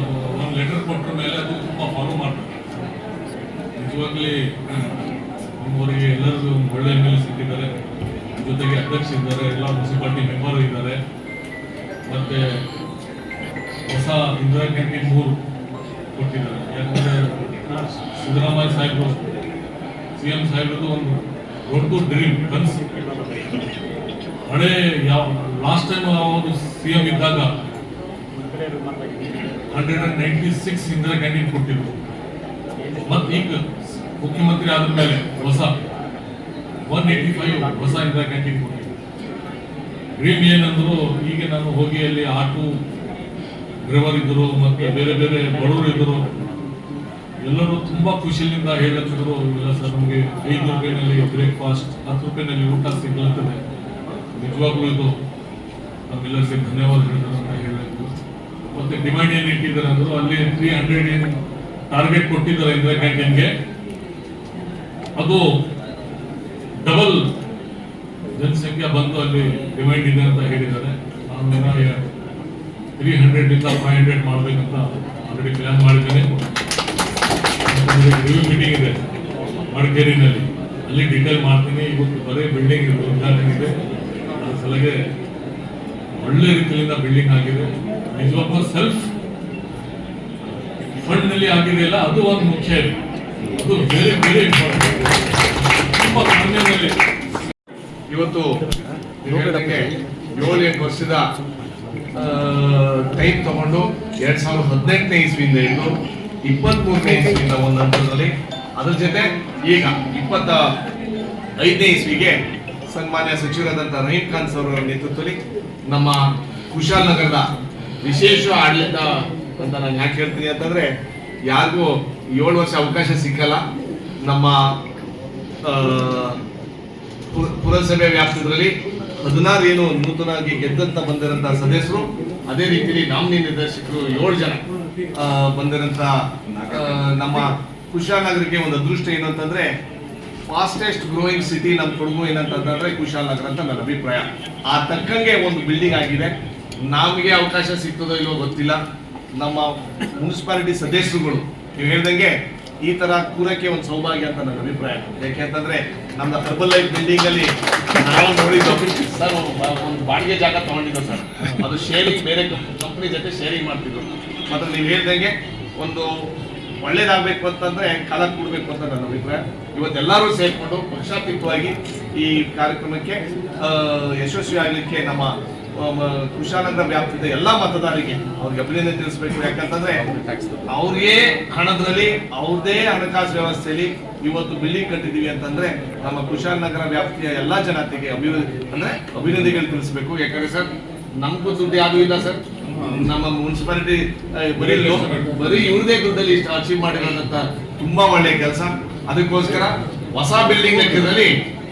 ಲೆಟರ್ ಕೊಟ್ಟರ ಮೇಲೆ ಅದು ತುಂಬ ಫಾಲೋ ಮಾಡ್ತಾರೆ. ನಿಜವಾಗ್ಲಿ ಅವರಿಗೆ ಎಲ್ಲರಿಗೂ ಒಳ್ಳೆ ಎಮ್ಮೆಲ್ಯೆ ಸಿಕ್ಕಿದ್ದಾರೆ, ಜೊತೆಗೆ ಅಧ್ಯಕ್ಷ ಇದ್ದಾರೆ, ಎಲ್ಲ ಮುನ್ಸಿಪಾಲಿಟಿ ಮೆಂಬರ್ ಇದ್ದಾರೆ. ಮತ್ತೆ ಹೊಸ ಇಂದಿರಾ ಕ್ಯಾಂಟೀನ್ 3 ಕೊಟ್ಟಿದ್ದಾರೆ. ಯಾಕಂದ್ರೆ ಸಿದ್ದರಾಮಯ್ಯ ಸಾಹೇಬರು, CM ಸಾಹೇಬ್ರದ್ದು ಒಂದು ದೊಡ್ಡ ಡ್ರೀಮ್, ಕನಸು. ಹಳೆ ಲಾಸ್ಟ್ ಟೈಮ್ ಅವರು CM ಇದ್ದಾಗ 196 ಇಂದಿರಾ ಕ್ಯಾಂಟೀನ್ ಕೊಟ್ಟಿದ್ರು. ಮತ್ತೆ ಈಗ ಮುಖ್ಯಮಂತ್ರಿ ಆದ ಮೇಲೆ ಹೊಸ 185 ಹೊಸ ಇಂದಿರಾ ಕ್ಯಾಂಟೀನ್ ಕೊಟ್ಟಿದ್ರು. ಡ್ರೀಮ್ ಏನಂದ್ರು, ಈಗ ನಾನು ಹೋಗಿ ಅಲ್ಲಿ ಆಟೋ ಡ್ರೈವರ್ ಇದ್ದರು, ಮತ್ತೆ ಬೇರೆ ಬೇರೆ ಬಡವರು ಇದ್ದರು, ಎಲ್ಲರೂ ತುಂಬಾ ಖುಷಿಯಿಂದ ಹೇಳತ್ತಿದ್ರು, ಇಲ್ಲ ಸರ್ ನಮಗೆ 5 ರೂಪಾಯಿನಲ್ಲಿ ಬ್ರೇಕ್ಫಾಸ್ಟ್, 10 ರೂಪಾಯಿನಲ್ಲಿ ಊಟ ಸಿಗ್ಲತ್ತದೆ. ನಿಜವಾಗ್ಲೂ ಇದು ನಮ್ಮೆಲ್ಲರಿಗೆ ಧನ್ಯವಾದ ಹೇಳ್ತಾರೆ ಅಂತ ಹೇಳಬೇಕು. ಮತ್ತೆ ಡಿಮ್ಯಾಂಡ್ ಏನು ಇಟ್ಟಿದ್ದಾರೆ ಅಂದ್ರು, ಅಲ್ಲಿ 300 ಏನು ಟಾರ್ಗೆಟ್ ಕೊಟ್ಟಿದ್ದಾರೆ ಇಂದಿರಾ ಕ್ಯಾಂಟೀನ್ಗೆ, ಅದು ಡಬಲ್ ಜನಸಂಖ್ಯೆ ಬಂದು ಅಲ್ಲಿ ಡಿಮ್ಯಾಂಡ್ ಇದೆ ಅಂತ ಹೇಳಿದ್ದಾರೆ. ನಾನು 300 ಇಂದ 500 ಮಾಡ್ಬೇಕಂತ ಆಲ್ರೆಡಿ ಪ್ಲಾನ್ ಮಾಡಿದ್ದೇನೆ. ರಿವ್ಯೂ ಮೀಟಿಂಗ್ ಇದೆ ಮಡಿಕೇರಿನಲ್ಲಿ, ಅಲ್ಲಿ ಡೀಟೇಲ್ ಮಾಡ್ತೀನಿ. ಇವತ್ತು ಬರೀ ಬಿಲ್ಡಿಂಗ್ ಉದ್ಘಾಟನೆ ಇದೆ, ಅದರ ಸಲಹೆ ಒಳ್ಳೆ ರೀತಿಯಿಂದ ಬಿಲ್ಡಿಂಗ್ ಆಗಿದೆ. ನಿಜವಾಗ್ಲೂ ಸೆಲ್ಫ್ ಫಂಡ್ ನಲ್ಲಿ ಆಗಿದೆಯಲ್ಲ, ಅದು ಒಂದು ಮುಖ್ಯ ಇದೆ, ಅದು ವೆರಿ ವೆರಿ ಇಂಪಾರ್ಟೆಂಟ್. ತುಂಬಾ ಕಡಿಮೆಯಲ್ಲಿ ಇವತ್ತು 7-8 ವರ್ಷದ ಟೈಮ್ ತಗೊಂಡು 2018ನೇ ಇಸ್ವಿಯಿಂದ ಹಿಡಿದು 23ನೇ ಇಸ್ವಿಯಿಂದ ಒಂದು ಹಂತದಲ್ಲಿ, ಅದ್ರ ಜೊತೆ ಈಗ 25ನೇ ಇಸ್ವಿಗೆ ಸನ್ಮಾನ್ಯ ಸಚಿವರಾದಂತಹ ರಹೀಂ ಖಾನ್ ಸರ್ ಅವರ ನೇತೃತ್ವದಲ್ಲಿ ನಮ್ಮ ಕುಶಾಲನಗರದ ವಿಶೇಷ ಆಡಳಿತ ಅಂತ ನಾನು ಯಾಕೆ ಹೇಳ್ತೀನಿ ಅಂತಂದ್ರೆ, ಯಾರಿಗೂ 7 ವರ್ಷ ಅವಕಾಶ ಸಿಕ್ಕಲ್ಲ. ನಮ್ಮ ಪುರಸಭೆ ವ್ಯಾಪ್ತಿಯಲ್ಲಿ 16 ಏನು ನೂತನವಾಗಿ ಗೆದ್ದಂತ ಬಂದಿರಂತ ಸದಸ್ಯರು, ಅದೇ ರೀತಿಯಲ್ಲಿ ನಾಮಿನಿ ನಿರ್ದೇಶಕರು 7 ಜನ ಬಂದಿರಂತ ನಮ್ಮ ಕುಶಾಲನಗರಕ್ಕೆ ಒಂದು ಅದೃಷ್ಟ ಏನು ಅಂತಂದ್ರೆ, ಫಾಸ್ಟೆಸ್ಟ್ ಗ್ರೋಯಿಂಗ್ ಸಿಟಿ ನಮ್ಮ ಕೊಡಗು ಏನಂತಂದ್ರೆ ಕುಶಾಲನಗರ ಅಂತ ನನ್ನ ಅಭಿಪ್ರಾಯ. ಆ ತಕ್ಕಂಗೆ ಒಂದು ಬಿಲ್ಡಿಂಗ್ ಆಗಿದೆ. ನಮಗೆ ಅವಕಾಶ ಸಿಗ್ತದೋ ಇಲ್ಲೋ ಗೊತ್ತಿಲ್ಲ. ನಮ್ಮ ಮುನ್ಸಿಪಾಲಿಟಿ ಸದಸ್ಯರುಗಳು ನೀವು ಹೇಳ್ದಂಗೆ ಈ ತರ ಕೂರಕ್ಕೆ ಒಂದು ಸೌಭಾಗ್ಯ ಅಂತ ನನ್ನ ಅಭಿಪ್ರಾಯ. ಯಾಕೆಂತಂದ್ರೆ ನಮ್ಮ ಹರ್ಬಲ್ ಲೈಫ್ ಬಿಲ್ಡಿಂಗ್ ಅಲ್ಲಿ ನಾವು ನೋಡಿದ್ದು ಸರ್, ಒಂದು ಬಾಡಿಗೆ ಜಾಗ ತಗೊಂಡಿದ್ದು ಸರ್, ಅದು ಶೇರಿಂಗ್, ಬೇರೆ ಕಂಪನಿ ಜೊತೆ ಶೇರಿಂಗ್ ಮಾಡ್ತಿದ್ರು. ಮತ್ತೆ ನೀವು ಹೇಳ್ದಂಗೆ ಒಂದು ಒಳ್ಳೇದಾಗಬೇಕು ಅಂತಂದ್ರೆ ಕಾಲ ಕೂಡಬೇಕು ಅಂತ ನನ್ನ ಅಭಿಪ್ರಾಯ. ಇವತ್ತೆಲ್ಲರೂ ಸೇರ್ಕೊಂಡು ಪಕ್ಷಾತೀತವಾಗಿ ಈ ಕಾರ್ಯಕ್ರಮಕ್ಕೆ ಯಶಸ್ವಿ ಆಗಲಿಕ್ಕೆ ನಮ್ಮ ಕುಶಾಲನಗರ ವ್ಯಾಪ್ತಿದ ಎಲ್ಲಾ ಮತದಾರರಿಗೆ ಅವ್ರಿಗೆ ಅಭಿನಂದನೆ ತಿಳಿಸಬೇಕು. ಯಾಕಂತಂದ್ರೆ ಅವ್ರಿಗೆ ಹಣದಲ್ಲಿ, ಅವ್ರದೇ ಹಣಕಾಸು ವ್ಯವಸ್ಥೆಯಲ್ಲಿ ಇವತ್ತು ಬಿಲ್ಡಿಂಗ್ ಕಟ್ಟಿದೀವಿ ಅಂತಂದ್ರೆ ನಮ್ಮ ಕುಶಾಲನಗರ ವ್ಯಾಪ್ತಿಯ ಎಲ್ಲಾ ಜನತೆಗೆ ಅಭಿನಂದನೆಗಳು ತಿಳಿಸಬೇಕು. ಯಾಕಂದ್ರೆ ಸರ್, ನಮಗೂ ದುಡ್ಡು ಯಾವ್ದು ಇಲ್ಲ ಸರ್. ನಮ್ಮ ಮುನ್ಸಿಪಾಲಿಟಿ ಬರೀ ಇವ್ರದೇ ದುಡ್ಡಲ್ಲಿ ಇಷ್ಟು ಅಚೀವ್ ಮಾಡಿರೋದಂತ ತುಂಬಾ ಒಳ್ಳೆ ಕೆಲಸ. ಅದಕ್ಕೋಸ್ಕರ ಹೊಸ ಬಿಲ್ಡಿಂಗ್ ಲೆಕ್ಕದಲ್ಲಿ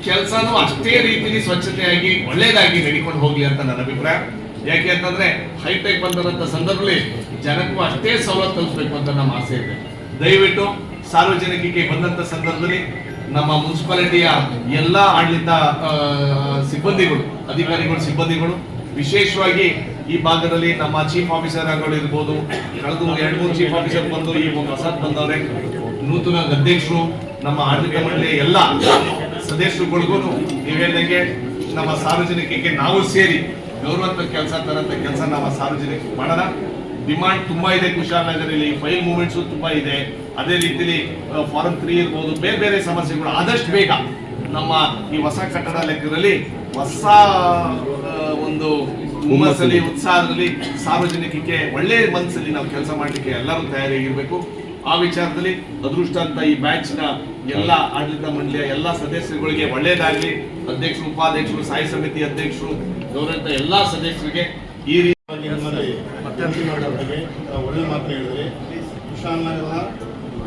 ಕೆಲಸನೂ ಅಷ್ಟೇ ರೀತಿಯಲ್ಲಿ ಸ್ವಚ್ಛತೆಯಾಗಿ ಒಳ್ಳೇದಾಗಿ ನಡಿಕೊಂಡು ಹೋಗ್ಲಿ ಅಂತ ನನ್ನ ಅಭಿಪ್ರಾಯ. ಯಾಕೆ ಅಂತಂದ್ರೆ ಹೈಟೆಕ್ ಬಂದಿರೋಂಥ ಸಂದರ್ಭದಲ್ಲಿ ಜನಕ್ಕೂ ಅಷ್ಟೇ ಸವಲತ್ತು ತಲುಪಬೇಕು ಅಂತ ನಮ್ಮ ಆಸೆ ಇದೆ. ದಯವಿಟ್ಟು ಸಾರ್ವಜನಿಕರಿಗೆ ಬಂದಂತ ಸಂದರ್ಭದಲ್ಲಿ ನಮ್ಮ ಮುನ್ಸಿಪಾಲಿಟಿಯ ಎಲ್ಲಾ ಆಡಳಿತ ಸಿಬ್ಬಂದಿಗಳು, ಅಧಿಕಾರಿಗಳು, ಸಿಬ್ಬಂದಿಗಳು, ವಿಶೇಷವಾಗಿ ಈ ಭಾಗದಲ್ಲಿ ನಮ್ಮ ಚೀಫ್ ಆಫೀಸರ್ ಇರ್ಬೋದು, ಕಳೆದ 2-3 ಚೀಫ್ ಆಫೀಸರ್ ಬಂದು ಈ ಹೊಸದ್ ಬಂದವ್ರೆ, ನೂತನ ಅಧ್ಯಕ್ಷರು, ನಮ್ಮ ಆಡಳಿತ ಮಂಡಳಿಯ ಎಲ್ಲ ಸದಸ್ಯರುಗಳಿಗೂ ನೀವು ಹೇಳಿದಂಗೆ ನಮ್ಮ ಸಾರ್ವಜನಿಕರಿಗೆ ನಾವು ಸೇರಿ ಗೌರವಾತ್ಮಕ ಕೆಲಸ ನಮ್ಮ ಸಾರ್ವಜನಿಕರಿಗೆ ಮಾಡೋಣ. ಡಿಮಾಂಡ್ ತುಂಬಾ ಇದೆ ಕುಶಾಲನಗರಲ್ಲಿ, ಫೈಲ್ ಮೂವ್ಮೆಂಟ್ಸ್ ತುಂಬಾ ಇದೆ. ಅದೇ ರೀತಿಯಲ್ಲಿ ಫಾರಂ 3 ಇರ್ಬೋದು, ಬೇರೆ ಬೇರೆ ಸಮಸ್ಯೆಗಳು ಆದಷ್ಟು ಬೇಗ ನಮ್ಮ ಈ ಹೊಸ ಕಟ್ಟಡ ಲೆಕ್ಕದಲ್ಲಿ ಹೊಸ ಒಂದು ಹುಮ್ಮಸ್ಸಲ್ಲಿ, ಉತ್ಸಾಹದಲ್ಲಿ ಸಾರ್ವಜನಿಕರಿಗೆ ಒಳ್ಳೆ ಮನಸ್ಸಲ್ಲಿ ನಾವು ಕೆಲಸ ಮಾಡಲಿಕ್ಕೆ ಎಲ್ಲರೂ ತಯಾರಿಯಾಗಿರ್ಬೇಕು. ಆ ವಿಚಾರದಲ್ಲಿ ಅದೃಷ್ಟ ಅಂತ ಈ ಬ್ಯಾಚ್ ನ ಎಲ್ಲ ಆಡಳಿತ ಮಂಡಳಿಯ ಎಲ್ಲ ಸದಸ್ಯರುಗಳಿಗೆ ಒಳ್ಳೇದಾಗಲಿ. ಅಧ್ಯಕ್ಷರು, ಉಪಾಧ್ಯಕ್ಷರು, ಸ್ಥಾಯಿ ಸಮಿತಿ ಅಧ್ಯಕ್ಷರು, ಗೌರವಿತ ಎಲ್ಲಾ ಸದಸ್ಯರಿಗೆ ಈ ರೀತಿ ಒಳ್ಳೆ ಮಾತು ಹೇಳಿದರೆ ಕುಶಾಲನಗರ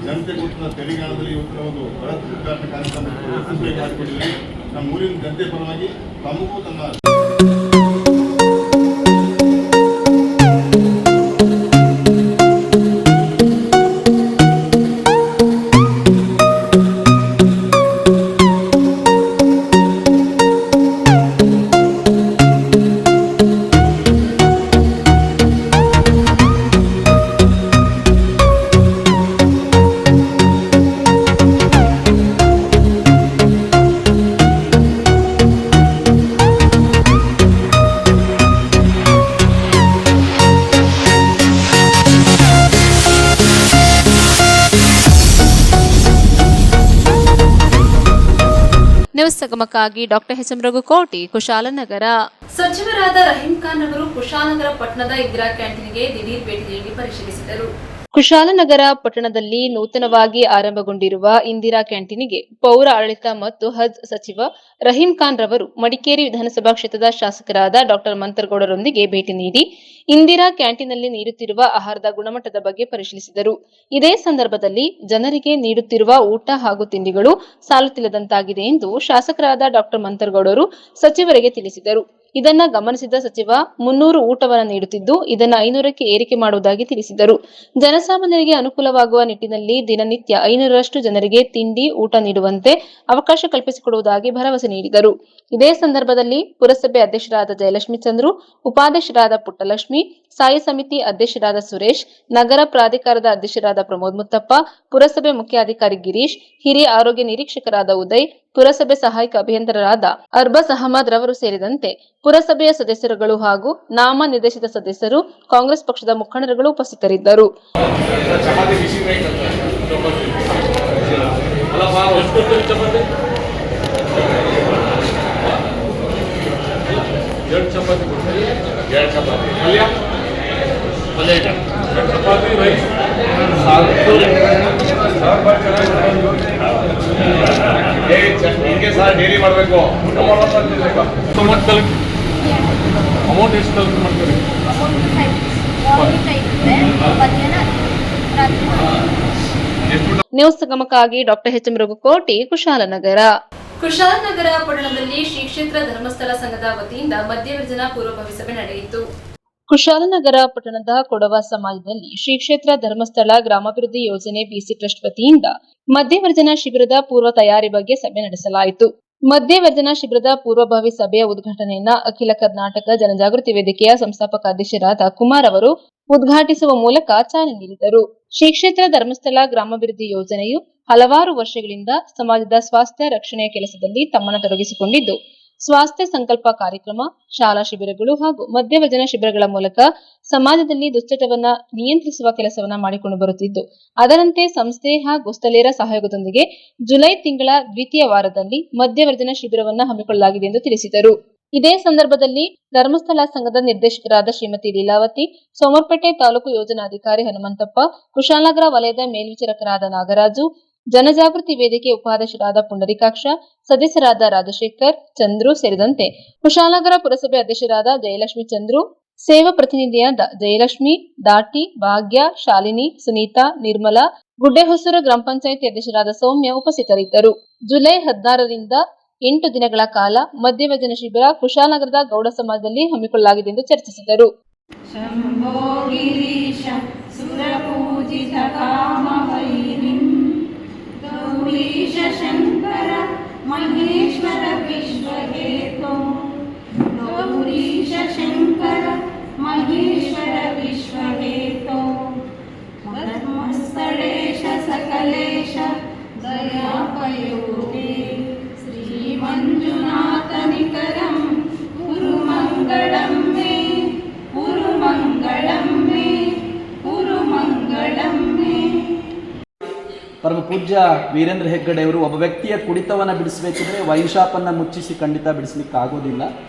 ಜನತೆ ಗೊತ್ತಿನ ತೆರಿಗೆ ಹಣದಲ್ಲಿ ಇವತ್ತಿನ ಒಂದು ಬೃಹತ್ ಉದ್ಘಾಟನಾ ಕಾರ್ಯಕ್ರಮ ಯಶಸ್ವಿಯಾಗಿಕೊಟ್ಟಿದೆ. ನಮ್ಮ ಊರಿನ ಜನತೆ ಪರವಾಗಿ ತಮಗೂ ತಮ್ಮ ನ್ಯೂಸ್ ಸಂಗಮಕ್ಕಾಗಿ doctor H M Raghukoti, Kushalnagar. ಸಚಿವರಾದ ರಹೀಂ ಖಾನ್ ಅವರು ಕುಶಾಲನಗರ ಪಟ್ಟಣದ ಇಂದಿರಾ ಕ್ಯಾಂಟೀನ್ಗೆ ದಿಢೀರ್ ಭೇಟಿ ನೀಡಿ ಪರಿಶೀಲಿಸಿದರು. ಕುಶಾಲನಗರ ಪಟ್ಟಣದಲ್ಲಿ ನೂತನವಾಗಿ ಆರಂಭಗೊಂಡಿರುವ ಇಂದಿರಾ ಕ್ಯಾಂಟೀನ್ಗೆ ಪೌರ ಆಡಳಿತ ಮತ್ತು ಹಜ್ ಸಚಿವ ರಹೀಂ ಖಾನ್ ರವರು ಮಡಿಕೇರಿ ವಿಧಾನಸಭಾ ಕ್ಷೇತ್ರದ ಶಾಸಕರಾದ ಡಾಕ್ಟರ್ ಮಂತರ್ಗೌಡರೊಂದಿಗೆ ಭೇಟಿ ನೀಡಿ ಇಂದಿರಾ ಕ್ಯಾಂಟೀನ್ನಲ್ಲಿ ನೀಡುತ್ತಿರುವ ಆಹಾರದ ಗುಣಮಟ್ಟದ ಬಗ್ಗೆ ಪರಿಶೀಲಿಸಿದರು. ಇದೇ ಸಂದರ್ಭದಲ್ಲಿ ಜನರಿಗೆ ನೀಡುತ್ತಿರುವ ಊಟ ಹಾಗೂ ತಿಂಡಿಗಳು ಸಾಲುತ್ತಿಲ್ಲದಂತಾಗಿದೆ ಎಂದು ಶಾಸಕರಾದ ಡಾಕ್ಟರ್ ಮಂತರ್ಗೌಡರು ಸಚಿವರಿಗೆ ತಿಳಿಸಿದರು. ಇದನ್ನ ಗಮನಿಸಿದ ಸಚಿವ 300 ಊಟವನ್ನು ನೀಡುತ್ತಿದ್ದು ಇದನ್ನ 500ಕ್ಕೆ ಏರಿಕೆ ಮಾಡುವುದಾಗಿ ತಿಳಿಸಿದರು. ಜನಸಾಮಾನ್ಯರಿಗೆ ಅನುಕೂಲವಾಗುವ ನಿಟ್ಟಿನಲ್ಲಿ ದಿನನಿತ್ಯ 500ರಷ್ಟು ಜನರಿಗೆ ತಿಂಡಿ, ಊಟ ನೀಡುವಂತೆ ಅವಕಾಶ ಕಲ್ಪಿಸಿಕೊಡುವುದಾಗಿ ಭರವಸೆ ನೀಡಿದರು. ಇದೇ ಸಂದರ್ಭದಲ್ಲಿ ಪುರಸಭೆ ಅಧ್ಯಕ್ಷರಾದ ಜಯಲಕ್ಷ್ಮಿ ಚಂದ್ರು, ಉಪಾಧ್ಯಕ್ಷರಾದ ಪುಟ್ಟಲಕ್ಷ್ಮಿ, ಸ್ಥಾಯಿ ಸಮಿತಿ ಅಧ್ಯಕ್ಷರಾದ ಸುರೇಶ್, ನಗರ ಪ್ರಾಧಿಕಾರದ ಅಧ್ಯಕ್ಷರಾದ ಪ್ರಮೋದ್ ಮುತ್ತಪ್ಪ, ಪುರಸಭೆ ಮುಖ್ಯಾಧಿಕಾರಿ ಗಿರೀಶ್, ಹಿರಿಯ ಆರೋಗ್ಯ ನಿರೀಕ್ಷಕರಾದ ಉದಯ್, ಪುರಸಭೆ ಸಹಾಯಕ ಅಭಿಯಂತರರಾದ ಅರ್ಬಸ್ ಅಹಮದ್ ರವರು ಸೇರಿದಂತೆ ಪುರಸಭೆಯ ಸದಸ್ಯರುಗಳು ಹಾಗೂ ನಾಮ ನಿರ್ದೇಶಿತ ಸದಸ್ಯರು, ಕಾಂಗ್ರೆಸ್ ಪಕ್ಷದ ಮುಖಂಡರುಗಳು ಉಪಸ್ಥಿತರಿದ್ದರು. ಹಿಂಗೆ ಸಹ ಡೈಲಿ ಮಾಡಬೇಕು. ಅಮೌಂಟ್ ಎಷ್ಟು ಕಲೆಕ್ಟ್ ಮಾಡ್ತೀರಿ? ನ್ಯೂಸ್ ಸಂಗಮಕ್ಕಾಗಿ doctor H M Raghukoti, Kushalnagar. Kushalnagar ಪಟ್ಟಣದಲ್ಲಿ ಶ್ರೀ ಕ್ಷೇತ್ರ ಧರ್ಮಸ್ಥಳ ಸಂಘದ ವತಿಯಿಂದ ಮಧ್ಯವರ್ಜನ ಪೂರ್ವಭಾವಿ ಸಭೆ ನಡೆಯಿತು. ಕುಶಾಲನಗರ ಪಟ್ಟಣದ ಕೊಡವ ಸಮಾಜದಲ್ಲಿ ಶ್ರೀ ಕ್ಷೇತ್ರ ಧರ್ಮಸ್ಥಳ ಗ್ರಾಮಾಭಿವೃದ್ಧಿ ಯೋಜನೆ ಬಿಸಿ ಟ್ರಸ್ಟ್ ವತಿಯಿಂದ ಮಧ್ಯವರ್ಜನ ಶಿಬಿರದ ಪೂರ್ವ ತಯಾರಿ ಬಗ್ಗೆ ಸಭೆ ನಡೆಸಲಾಯಿತು. ಮಧ್ಯವರ್ಜನ ಶಿಬಿರದ ಪೂರ್ವಭಾವಿ ಸಭೆಯ ಉದ್ಘಾಟನೆಯನ್ನ ಅಖಿಲ ಕರ್ನಾಟಕ ಜನಜಾಗೃತಿ ವೇದಿಕೆಯ ಸಂಸ್ಥಾಪಕ ಅಧ್ಯಕ್ಷರಾದ ಕುಮಾರ್ ಅವರು ಉದ್ಘಾಟಿಸುವ ಮೂಲಕ ಚಾಲನೆ ನೀಡಿದರು. ಶ್ರೀ ಕ್ಷೇತ್ರ ಧರ್ಮಸ್ಥಳ ಗ್ರಾಮಾಭಿವೃದ್ಧಿ ಯೋಜನೆಯು ಹಲವಾರು ವರ್ಷಗಳಿಂದ ಸಮಾಜದ ಸ್ವಾಸ್ಥ್ಯ ರಕ್ಷಣೆಯ ಕೆಲಸದಲ್ಲಿ ತಮ್ಮನ್ನು ತೊಡಗಿಸಿಕೊಂಡಿದ್ದು, ಸ್ವಾಸ್ಥ್ಯ ಸಂಕಲ್ಪ ಕಾರ್ಯಕ್ರಮ, ಶಾಲಾ ಶಿಬಿರಗಳು ಹಾಗೂ ಮಧ್ಯವರ್ಜನ ಶಿಬಿರಗಳ ಮೂಲಕ ಸಮಾಜದಲ್ಲಿ ದುಶ್ಚಟವನ್ನ ನಿಯಂತ್ರಿಸುವ ಕೆಲಸವನ್ನ ಮಾಡಿಕೊಂಡು ಬರುತ್ತಿದ್ದು, ಅದರಂತೆ ಸಂಸ್ಥೆ ಹಾಗೂ ಸ್ಥಳೀಯರ ಸಹಯೋಗದೊಂದಿಗೆ ಜುಲೈ ತಿಂಗಳ ದ್ವಿತೀಯ ವಾರದಲ್ಲಿ ಮಧ್ಯವರ್ಜನ ಶಿಬಿರವನ್ನ ಹಮ್ಮಿಕೊಳ್ಳಲಾಗಿದೆ ಎಂದು ತಿಳಿಸಿದರು. ಇದೇ ಸಂದರ್ಭದಲ್ಲಿ ಧರ್ಮಸ್ಥಳ ಸಂಘದ ನಿರ್ದೇಶಕರಾದ ಶ್ರೀಮತಿ ಲೀಲಾವತಿ, ಸೋಮರ್ಪೇಟೆ ತಾಲೂಕು ಯೋಜನಾಧಿಕಾರಿ ಹನುಮಂತಪ್ಪ, ಕುಶಾಲನಗರ ವಲಯದ ಮೇಲ್ವಿಚಾರಕರಾದ ನಾಗರಾಜು, ಜನಜಾಗೃತಿ ವೇದಿಕೆ ಉಪಾಧ್ಯಕ್ಷರಾದ ಪುಂಡರಿಕಾಕ್ಷ, ಸದಸ್ಯರಾದ ರಾಜಶೇಖರ್, ಚಂದ್ರು ಸೇರಿದಂತೆ ಕುಶಾಲನಗರ ಪುರಸಭೆ ಅಧ್ಯಕ್ಷರಾದ ಜಯಲಕ್ಷ್ಮಿ ಚಂದ್ರು, ಸೇವಾ ಪ್ರತಿನಿಧಿಯಾದ ಜಯಲಕ್ಷ್ಮಿ, ದಾಟಿ, ಭಾಗ್ಯ, ಶಾಲಿನಿ, ಸುನೀತಾ, ನಿರ್ಮಲಾ, ಗುಡ್ಡೆಹೊಸೂರು ಗ್ರಾಮ ಪಂಚಾಯಿತಿ ಅಧ್ಯಕ್ಷರಾದ ಸೌಮ್ಯ ಉಪಸ್ಥಿತರಿದ್ದರು. ಜುಲೈ 16ರಿಂದ 8 ದಿನಗಳ ಕಾಲ ಮಧ್ಯವರ್ಜನ ಶಿಬಿರ ಕುಶಾಲನಗರದ ಗೌಡ ಸಮಾಜದಲ್ಲಿ ಹಮ್ಮಿಕೊಳ್ಳಲಾಗಿದೆ ಎಂದು ಚರ್ಚಿಸಿದರು. ಶಂಕರ ಮಹೇಶ್ವರ ವಿಶ್ವಹೇತೋ ಗೌರೀಶ ಶಂಕರ ಮಹೇಶ್ವರ ವಿಶ್ವಹೇತೋ ಧರ್ಮಸ್ಥಳೇಶ ಸಕಲೇಶ ಪರಮ ಪೂಜ್ಯ ವೀರೇಂದ್ರ ಹೆಗ್ಗಡೆಯವರು ಒಬ್ಬ ವ್ಯಕ್ತಿಯ ಕುಡಿತವನ್ನು ಬಿಡಿಸಬೇಕಿದ್ರೆ ವೈನ್ ಶಾಪನ್ನು ಮುಚ್ಚಿಸಿ ಖಂಡಿತ ಬಿಡಿಸ್ಲಿಕ್ಕೆ ಆಗೋದಿಲ್ಲ.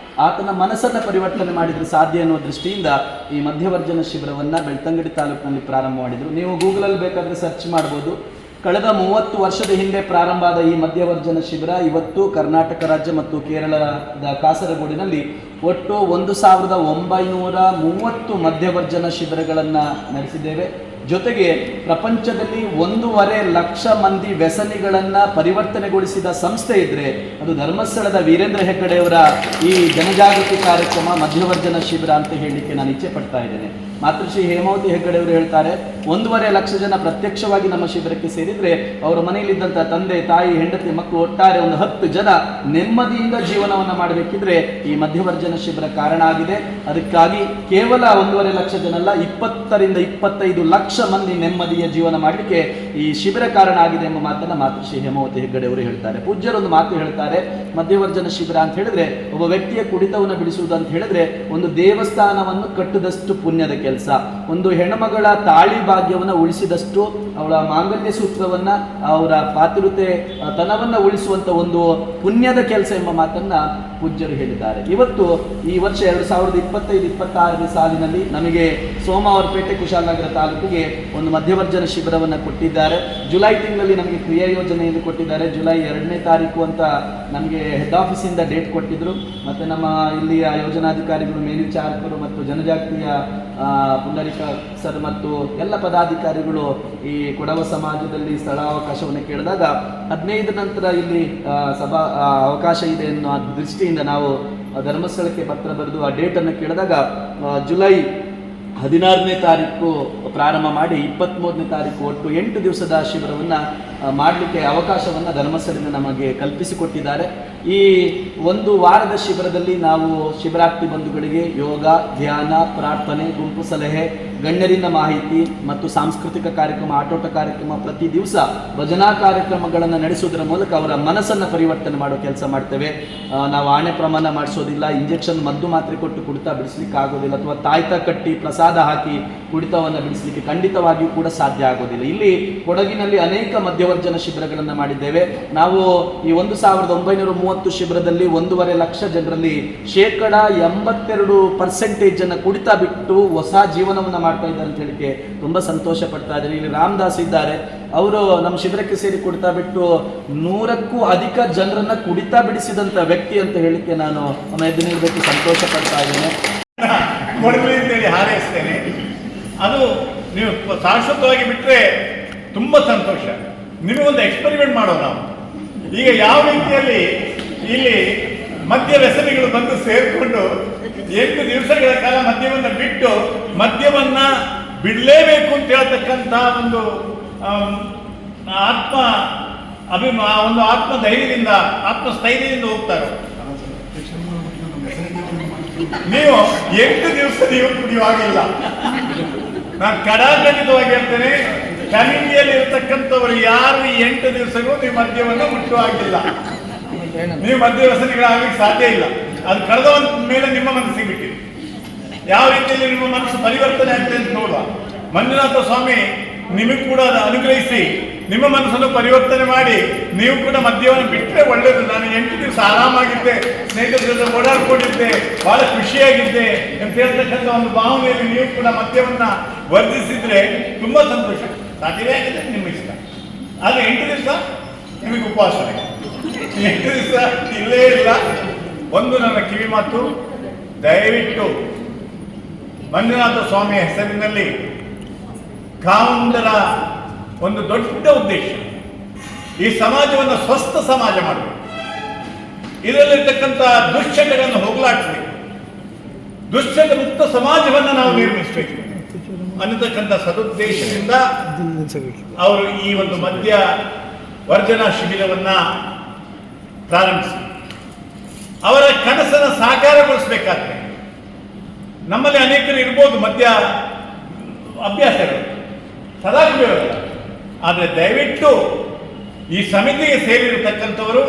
ಆತನ ಮನಸ್ಸನ್ನು ಪರಿವರ್ತನೆ ಮಾಡಿದರೆ ಸಾಧ್ಯ ಅನ್ನುವ ದೃಷ್ಟಿಯಿಂದ ಈ ಮಧ್ಯವರ್ಜನ ಶಿಬಿರವನ್ನು ಬೆಳ್ತಂಗಡಿ ತಾಲೂಕಿನಲ್ಲಿ ಪ್ರಾರಂಭ ಮಾಡಿದರು. ನೀವು ಗೂಗಲಲ್ಲಿ ಬೇಕಾದರೆ ಸರ್ಚ್ ಮಾಡ್ಬೋದು. ಕಳೆದ 30 ವರ್ಷದ ಹಿಂದೆ ಪ್ರಾರಂಭ ಆದ ಈ ಮಧ್ಯವರ್ಜನ ಶಿಬಿರ ಇವತ್ತು ಕರ್ನಾಟಕ ರಾಜ್ಯ ಮತ್ತು ಕೇರಳದ ಕಾಸರಗೋಡಿನಲ್ಲಿ ಒಟ್ಟು 1930 ಮಧ್ಯವರ್ಜನ ಶಿಬಿರಗಳನ್ನು ನಡೆಸಿದ್ದೇವೆ. ಜೊತೆಗೆ ಪ್ರಪಂಚದಲ್ಲಿ 1.5 ಲಕ್ಷ ಮಂದಿ ವ್ಯಸನಿಗಳನ್ನು ಪರಿವರ್ತನೆಗೊಳಿಸಿದ ಸಂಸ್ಥೆ ಇದ್ದರೆ ಅದು ಧರ್ಮಸ್ಥಳದ ವೀರೇಂದ್ರ ಹೆಗ್ಗಡೆಯವರ ಈ ಜನಜಾಗೃತಿ ಕಾರ್ಯಕ್ರಮ ಮಧ್ಯವರ್ಜನ ಶಿಬಿರ ಅಂತ ಹೇಳಲಿಕ್ಕೆ ನಾನು ಇಚ್ಛೆ ಪಡ್ತಾ ಇದ್ದೇನೆ. ಮಾತೃಶ್ರೀ ಹೇಮಾವತಿ ಹೆಗ್ಗಡೆಯವರು ಹೇಳ್ತಾರೆ, 1.5 ಲಕ್ಷ ಜನ ಪ್ರತ್ಯಕ್ಷವಾಗಿ ನಮ್ಮ ಶಿಬಿರಕ್ಕೆ ಸೇರಿದರೆ ಅವರ ಮನೆಯಲ್ಲಿದ್ದಂಥ ತಂದೆ ತಾಯಿ ಹೆಂಡತಿ ಮಕ್ಕಳು ಒಟ್ಟಾರೆ 10 ಜನ ನೆಮ್ಮದಿಯಿಂದ ಜೀವನವನ್ನು ಮಾಡಬೇಕಿದ್ರೆ ಈ ಮಧ್ಯವರ್ಜನ ಶಿಬಿರ ಕಾರಣ ಆಗಿದೆ. ಅದಕ್ಕಾಗಿ ಕೇವಲ 1.5 ಲಕ್ಷ ಜನ ಅಲ್ಲ, 20 ರಿಂದ 25 ಲಕ್ಷ ಮಂದಿ ನೆಮ್ಮದಿಯ ಜೀವನ ಮಾಡಲಿಕ್ಕೆ ಈ ಶಿಬಿರ ಕಾರಣ ಆಗಿದೆ ಎಂಬ ಮಾತನ್ನ ಮಾತೃಶ್ರೀ ಹೇಮಾವತಿ ಹೆಗ್ಗಡೆಯವರು ಹೇಳ್ತಾರೆ. ಪೂಜ್ಯರೊಂದು ಮಾತು ಹೇಳ್ತಾರೆ, ಮಧ್ಯವರ್ಜನ ಶಿಬಿರ ಅಂತ ಹೇಳಿದ್ರೆ ಒಬ್ಬ ವ್ಯಕ್ತಿಯ ಕುಡಿತವನ್ನು ಬಿಡಿಸುವುದು ಅಂತ ಹೇಳಿದ್ರೆ ಒಂದು ದೇವಸ್ಥಾನವನ್ನು ಕಟ್ಟಿದಷ್ಟು ಪುಣ್ಯದ ಕೆಲಸ, ಒಂದು ಹೆಣ್ಮಗಳ ತಾಳಿ ಭಾಗ್ಯವನ್ನು ಉಳಿಸಿದಷ್ಟು, ಅವಳ ಮಾಂಗಲ್ಯ ಸೂತ್ರವನ್ನ, ಅವರ ಪಾತಿರುತೆ ತನವನ್ನ ಉಳಿಸುವಂತ ಒಂದು ಪುಣ್ಯದ ಕೆಲಸ ಎಂಬ ಮಾತನ್ನ ಪೂಜ್ಯರು ಹೇಳಿದ್ದಾರೆ. ಇವತ್ತು ಈ ವರ್ಷ 2025-26ನೇ ಸಾಲಿನಲ್ಲಿ ನಮಗೆ ಸೋಮವಾರಪೇಟೆ ಕುಶಾಲನಗರ ತಾಲೂಕಿಗೆ ಒಂದು ಮಧ್ಯವರ್ಜನ ಶಿಬಿರವನ್ನು ಕೊಟ್ಟಿದ್ದಾರೆ. ಜುಲೈ ತಿಂಗಳಲ್ಲಿ ನಮಗೆ ಕ್ರಿಯಾ ಯೋಜನೆಯನ್ನು ಕೊಟ್ಟಿದ್ದಾರೆ. ಜುಲೈ 2ನೇ ತಾರೀಕು ಅಂತ ನಮಗೆ ಹೆಡ್ ಆಫೀಸಿಂದ ಡೇಟ್ ಕೊಟ್ಟಿದ್ರು. ಮತ್ತು ನಮ್ಮ ಇಲ್ಲಿಯ ಯೋಜನಾಧಿಕಾರಿಗಳು, ಮೇಲ್ವಿಚಾರಕರು ಮತ್ತು ಜನಜಾಗೃತಿಯ ಪುಂಡರೀಕ ಸರ್ ಮತ್ತು ಎಲ್ಲ ಪದಾಧಿಕಾರಿಗಳು ಈ ಕೊಡವ ಸಮಾಜದಲ್ಲಿ ಸ್ಥಳಾವಕಾಶವನ್ನು ಕೇಳಿದಾಗ 15 ನಂತರ ಇಲ್ಲಿ ಸಭಾ ಅವಕಾಶ ಇದೆ ಅನ್ನೋ ದೃಷ್ಟಿಯಿಂದ ನಾವು ಧರ್ಮಸ್ಥಳಕ್ಕೆ ಪತ್ರ ಬರೆದು ಆ ಡೇಟನ್ನು ಕೇಳಿದಾಗ ಜುಲೈ 16ನೇ ತಾರೀಕು ಪ್ರಾರಂಭ ಮಾಡಿ 23ನೇ ತಾರೀಕು ಒಟ್ಟು 8 ದಿವಸದ ಶಿಬಿರವನ್ನು ಮಾಡಲಿಕ್ಕೆ ಅವಕಾಶವನ್ನು ಧರ್ಮಸ್ಥಳದಿಂದ ನಮಗೆ ಕಲ್ಪಿಸಿಕೊಟ್ಟಿದ್ದಾರೆ. ಈ ಒಂದು ವಾರದ ಶಿಬಿರದಲ್ಲಿ ನಾವು ಶಿಬಿರಾರ್ಥಿ ಬಂಧುಗಳಿಗೆ ಯೋಗ, ಧ್ಯಾನ, ಪ್ರಾರ್ಥನೆ, ಗುಂಪು ಸಲಹೆ, ಗಣ್ಯರಿಂದ ಮಾಹಿತಿ ಮತ್ತು ಸಾಂಸ್ಕೃತಿಕ ಕಾರ್ಯಕ್ರಮ, ಆಟೋಟ ಕಾರ್ಯಕ್ರಮ, ಪ್ರತಿ ದಿವಸ ಭಜನಾ ಕಾರ್ಯಕ್ರಮಗಳನ್ನು ನಡೆಸುವುದರ ಮೂಲಕ ಅವರ ಮನಸ್ಸನ್ನು ಪರಿವರ್ತನೆ ಮಾಡೋ ಕೆಲಸ ಮಾಡ್ತೇವೆ. ನಾವು ಆಣೆ ಪ್ರಮಾಣ ಮಾಡಿಸೋದಿಲ್ಲ, ಇಂಜೆಕ್ಷನ್ ಮದ್ದು ಮಾತ್ರೆ ಕೊಟ್ಟು ಕುಡಿತ ಬಿಡಿಸ್ಲಿಕ್ಕೆ ಆಗೋದಿಲ್ಲ, ಅಥವಾ ತಾಯ್ತ ಕಟ್ಟಿ ಪ್ರಸಾದ ಹಾಕಿ ಕುಡಿತವನ್ನು ಬಿಡಿಸಲಿಕ್ಕೆ ಖಂಡಿತವಾಗಿಯೂ ಕೂಡ ಸಾಧ್ಯ ಆಗೋದಿಲ್ಲ. ಇಲ್ಲಿ ಕೊಡಗಿನಲ್ಲಿ ಅನೇಕ ಮಧ್ಯವರ್ಜನ ಶಿಬಿರಗಳನ್ನು ಮಾಡಿದ್ದೇವೆ. ನಾವು ಈ 1930 ಶಿಬಿರದಲ್ಲಿ 1.5 ಲಕ್ಷ ಜನರಲ್ಲಿ 82% ಜನ ಕುಡಿತ ಬಿಟ್ಟು ಹೊಸ ಜೀವನವನ್ನು ಮಾಡ್ತಾ ಇದ್ದಾರೆ ಅಂತ ಹೇಳಿಕೆ ತುಂಬಾ ಸಂತೋಷ ಪಡ್ತಾ ಇದ್ದಾರೆ. ಇಲ್ಲಿ ರಾಮದಾಸ್ ಇದ್ದಾರೆ, ಅವರು ನಮ್ಮ ಶಿಬಿರಕ್ಕೆ ಸೇರಿ ಕುಡಿತಾ ಬಿಟ್ಟು 100ಕ್ಕೂ ಅಧಿಕ ಜನರನ್ನ ಕುಡಿತಾ ಬಿಡಿಸಿದಂತ ವ್ಯಕ್ತಿ ಅಂತ ಹೇಳಿಕೆ ನಾನು ನಮ್ಮ ಎದ್ದು ನೀಡಬೇಕು ಸಂತೋಷ ಪಡ್ತಾ ಇದ್ದೇನೆ. ಕೊಡಲಿ ಅಂತೇಳಿ ಹಾರೈಸ್ತೇನೆ. ಅದು ನೀವು ಶಾಶ್ವತವಾಗಿ ಬಿಟ್ಟರೆ ತುಂಬ ಸಂತೋಷ. ನಿಮಗೊಂದು ಎಕ್ಸ್ಪೆರಿಮೆಂಟ್ ಮಾಡೋಣ ನಾವು. ಈಗ ಯಾವ ರೀತಿಯಲ್ಲಿ ಇಲ್ಲಿ ಮದ್ಯ ವ್ಯಸನಿಗಳು ಬಂದು ಸೇರಿಕೊಂಡು 8 ದಿವಸಗಳ ಕಾಲ ಮದ್ಯವನ್ನು ಬಿಟ್ಟು ಮದ್ಯವನ್ನ ಬಿಡಲೇಬೇಕು ಅಂತ ಹೇಳ್ತಕ್ಕಂಥ ಒಂದು ಒಂದು ಆತ್ಮಧೈರ್ಯದಿಂದ, ಆತ್ಮಸ್ಥೈರ್ಯದಿಂದ ಹೋಗ್ತಾರೆ. ನೀವು 8 ದಿವಸ ನೀವು ಕುಡಿಯುವಾಗಿಲ್ಲ. ನಾನು ಕಡಾಖಂಡಿತವಾಗಿ ಹೇಳ್ತೇನೆ, ಕಮಿಟಿಯಲ್ಲಿ ಇರತಕ್ಕಂಥವ್ರು ಯಾರು 8 ದಿವಸಗೂ ನೀವು ಮದ್ಯವನ್ನು ಮುಟ್ಟುವಾಗಿಲ್ಲ. ನೀವು ಮದ್ಯ ವ್ಯಸನಿಗಳಾಗಲಿಕ್ಕೆ ಸಾಧ್ಯ ಇಲ್ಲ. ಅದು ಕಳೆದ ಮೇಲೆ ನಿಮ್ಮ ಮನಸ್ಸಿಗೆ ಬಿಟ್ಟಿದೆ. ಯಾವ ರೀತಿಯಲ್ಲಿ ನಿಮ್ಮ ಮನಸ್ಸು ಪರಿವರ್ತನೆ ಆಗ್ತದೆ ಅಂತ ನೋಡುವ. ಮಂಜುನಾಥ ಸ್ವಾಮಿ ನಿಮಗೆ ಕೂಡ ಅನುಗ್ರಹಿಸಿ ನಿಮ್ಮ ಮನಸ್ಸನ್ನು ಪರಿವರ್ತನೆ ಮಾಡಿ ನೀವು ಕೂಡ ಮದ್ಯವನ್ನು ಬಿಟ್ಟರೆ ಒಳ್ಳೆಯದು. ನಾನು 8 ದಿವಸ ಆರಾಮಾಗಿದ್ದೆ, ಸ್ನೇಹಿತರ ಜೊತೆ ಓಡಾಡ್ಕೊಂಡಿದ್ದೆ, ಬಹಳ ಖುಷಿಯಾಗಿದ್ದೆ ಅಂತ ಹೇಳ್ತಕ್ಕಂಥ ಒಂದು ಭಾವನೆಯಲ್ಲಿ ನೀವು ಕೂಡ ಮದ್ಯವನ್ನ ವರ್ಧಿಸಿದ್ರೆ ತುಂಬಾ ಸಂತೋಷ. ಸಾಧ್ಯವೇ ಆಗಿದೆ, ನಿಮ್ಮ ಇಷ್ಟ. ಆದರೆ 8 ದಿವಸ ನಿಮಗೆ ಉಪವಾಸನೆ, 8 ದಿವಸ ಇಲ್ಲೇ ಇಲ್ಲ. ಒಂದು ನನ್ನ ಕಿವಿ ಮಾತು, ದಯವಿಟ್ಟು ಮಂಜುನಾಥ ಸ್ವಾಮಿಯ ಹೆಸರಿನಲ್ಲಿ ಕಾವಂದರ ಒಂದು ದೊಡ್ಡ ಉದ್ದೇಶ ಈ ಸಮಾಜವನ್ನು ಸ್ವಸ್ಥ ಸಮಾಜ ಮಾಡಬೇಕು. ಇದರಲ್ಲಿರ್ತಕ್ಕಂಥ ದುಶ್ಚಟಗಳನ್ನು ಹೋಗಲಾಡಿಸಬೇಕು, ದುಶ್ಚಟ ಮುಕ್ತ ಸಮಾಜವನ್ನು ನಾವು ನಿರ್ಮಿಸಬೇಕು ಅನ್ನತಕ್ಕಂಥ ಸದುದ್ದೇಶದಿಂದ ಅವರು ಈ ಒಂದು ಮದ್ಯ ವರ್ಜನಾ ಶಿಬಿರವನ್ನ ಪ್ರಾರಂಭಿಸಿ ಅವರ ಕನಸನ್ನು ಸಾಕಾರಗೊಳಿಸಬೇಕಾದ್ರೆ ನಮ್ಮಲ್ಲಿ ಅನೇಕರು ಇರ್ಬೋದು ಮದ್ಯ ಅಭ್ಯಾಸಗಳು, ಸದಾ ಕುಡಿಯೋಲ್ಲ. ಆದರೆ ದಯವಿಟ್ಟು ಈ ಸಮಿತಿಗೆ ಸೇರಿರತಕ್ಕಂಥವರು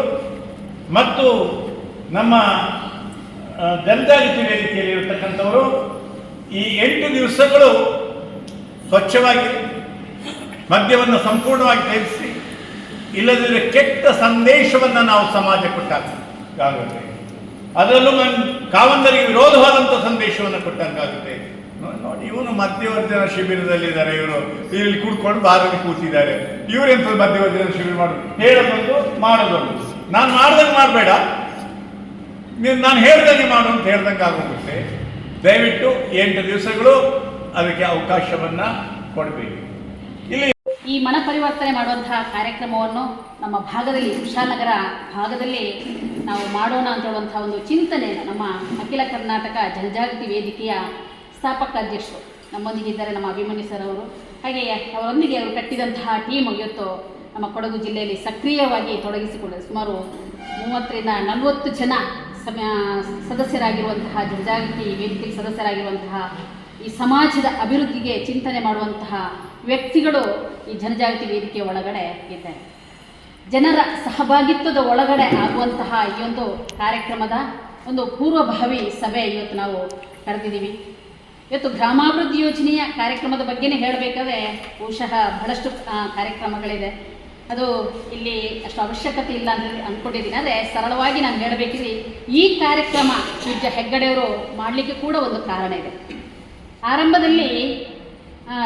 ಮತ್ತು ನಮ್ಮ ಜನಜಾಗೃತಿ ವೇದಿಕೆಯಲ್ಲಿ ಇರತಕ್ಕಂಥವರು ಈ 8 ದಿವಸಗಳು ಸ್ವಚ್ಛವಾಗಿ ಮದ್ಯವನ್ನು ಸಂಪೂರ್ಣವಾಗಿ ತ್ಯಜಿಸಿ ಇಲ್ಲದಿದ್ದರೆ ಕೆಟ್ಟ ಸಂದೇಶವನ್ನು ನಾವು ಸಮಾಜ ಕೊಟ್ಟಾಗುತ್ತೆ. ಅದರಲ್ಲೂ ಕಾವಂದರಿಗೆ ವಿರೋಧವಾದಂಥ ಸಂದೇಶವನ್ನು ಕೊಟ್ಟಂಗಾಗುತ್ತೆ. ನೋಡಿ, ಇವನು ಮಧ್ಯವರ್ಜನ ಶಿಬಿರದಲ್ಲಿದ್ದಾರೆ, ಇವರು ಇಲ್ಲಿ ಕೂಡ್ಕೊಂಡು ಬಾರಲ್ಲಿ ಕೂತಿದ್ದಾರೆ. ಇವರೆಂತ ಮಧ್ಯವರ್ಜನ ಶಿಬಿರ ಮಾಡೋದು? ಹೇಳೋದೊಂದು ಮಾಡೋದೊಂದು. ನಾನು ಮಾಡ್ದಂಗೆ ಮಾಡಬೇಡ, ನಾನು ಹೇಳ್ದಂಗೆ ಮಾಡು ಅಂತ ಹೇಳ್ದಂಗೆ ಆಗೋಗುತ್ತೆ. ದಯವಿಟ್ಟು 8 ದಿವಸಗಳು ಅದಕ್ಕೆ ಅವಕಾಶವನ್ನ ಕೊಡಬೇಕು. ಇಲ್ಲಿ ಈ ಮನ ಪರಿವರ್ತನೆ ಮಾಡುವಂತಹ ಕಾರ್ಯಕ್ರಮವನ್ನು ನಮ್ಮ ಭಾಗದಲ್ಲಿ, ಕುಶಾಲನಗರ ಭಾಗದಲ್ಲಿ ನಾವು ಮಾಡೋಣ ಅಂತ ಹೇಳುವಂತಹ ಒಂದು ಚಿಂತನೆ ನಮ್ಮ ಅಖಿಲ ಕರ್ನಾಟಕ ಜನಜಾಗೃತಿ ವೇದಿಕೆಯ ಸ್ಥಾಪಕ ಅಧ್ಯಕ್ಷರು ನಮ್ಮೊಂದಿಗಿದ್ದಾರೆ, ನಮ್ಮ ಅಭಿಮನ್ಯು ಸರ್ ಅವರು. ಹಾಗೆಯೇ ಅವರೊಂದಿಗೆ ಅವರು ಕಟ್ಟಿದಂತಹ ಟೀಮ್ ಇವತ್ತು ನಮ್ಮ ಕೊಡಗು ಜಿಲ್ಲೆಯಲ್ಲಿ ಸಕ್ರಿಯವಾಗಿ ತೊಡಗಿಸಿಕೊಂಡಿದೆ. ಸುಮಾರು 30ರಿಂದ 40 ಜನ ಸದಸ್ಯರಾಗಿರುವಂತಹ ಜನಜಾಗೃತಿ ವೇದಿಕೆಗೆ ಸದಸ್ಯರಾಗಿರುವಂತಹ ಈ ಸಮಾಜದ ಅಭಿವೃದ್ಧಿಗೆ ಚಿಂತನೆ ಮಾಡುವಂತಹ ವ್ಯಕ್ತಿಗಳು ಈ ಜನಜಾಗೃತಿ ವೇದಿಕೆಯ ಒಳಗಡೆ ಇದ್ದಾರೆ. ಜನರ ಸಹಭಾಗಿತ್ವದ ಒಳಗಡೆ ಆಗುವಂತಹ ಈ ಒಂದು ಕಾರ್ಯಕ್ರಮದ ಒಂದು ಪೂರ್ವಭಾವಿ ಸಭೆ ಇವತ್ತು ನಾವು ಕರೆದಿದ್ದೀವಿ. ಇವತ್ತು ಗ್ರಾಮಾಭಿವೃದ್ಧಿ ಯೋಜನೆಯ ಕಾರ್ಯಕ್ರಮದ ಬಗ್ಗೆನೇ ಹೇಳಬೇಕಾದ್ರೆ ಬಹುಶಃ ಬಹಳಷ್ಟು ಕಾರ್ಯಕ್ರಮಗಳಿದೆ. ಅದು ಇಲ್ಲಿ ಅಷ್ಟು ಅವಶ್ಯಕತೆ ಇಲ್ಲ ಅಂತ ಅಂದ್ಕೊಂಡಿದ್ದೀನಿ. ಆದರೆ ಸರಳವಾಗಿ ನಾನು ಹೇಳಬೇಕಿದ್ರೆ ಈ ಕಾರ್ಯಕ್ರಮ ಪೂಜ್ಯ ಹೆಗ್ಗಡೆಯವರು ಮಾಡಲಿಕ್ಕೆ ಕೂಡ ಒಂದು ಕಾರಣ ಇದೆ. ಆರಂಭದಲ್ಲಿ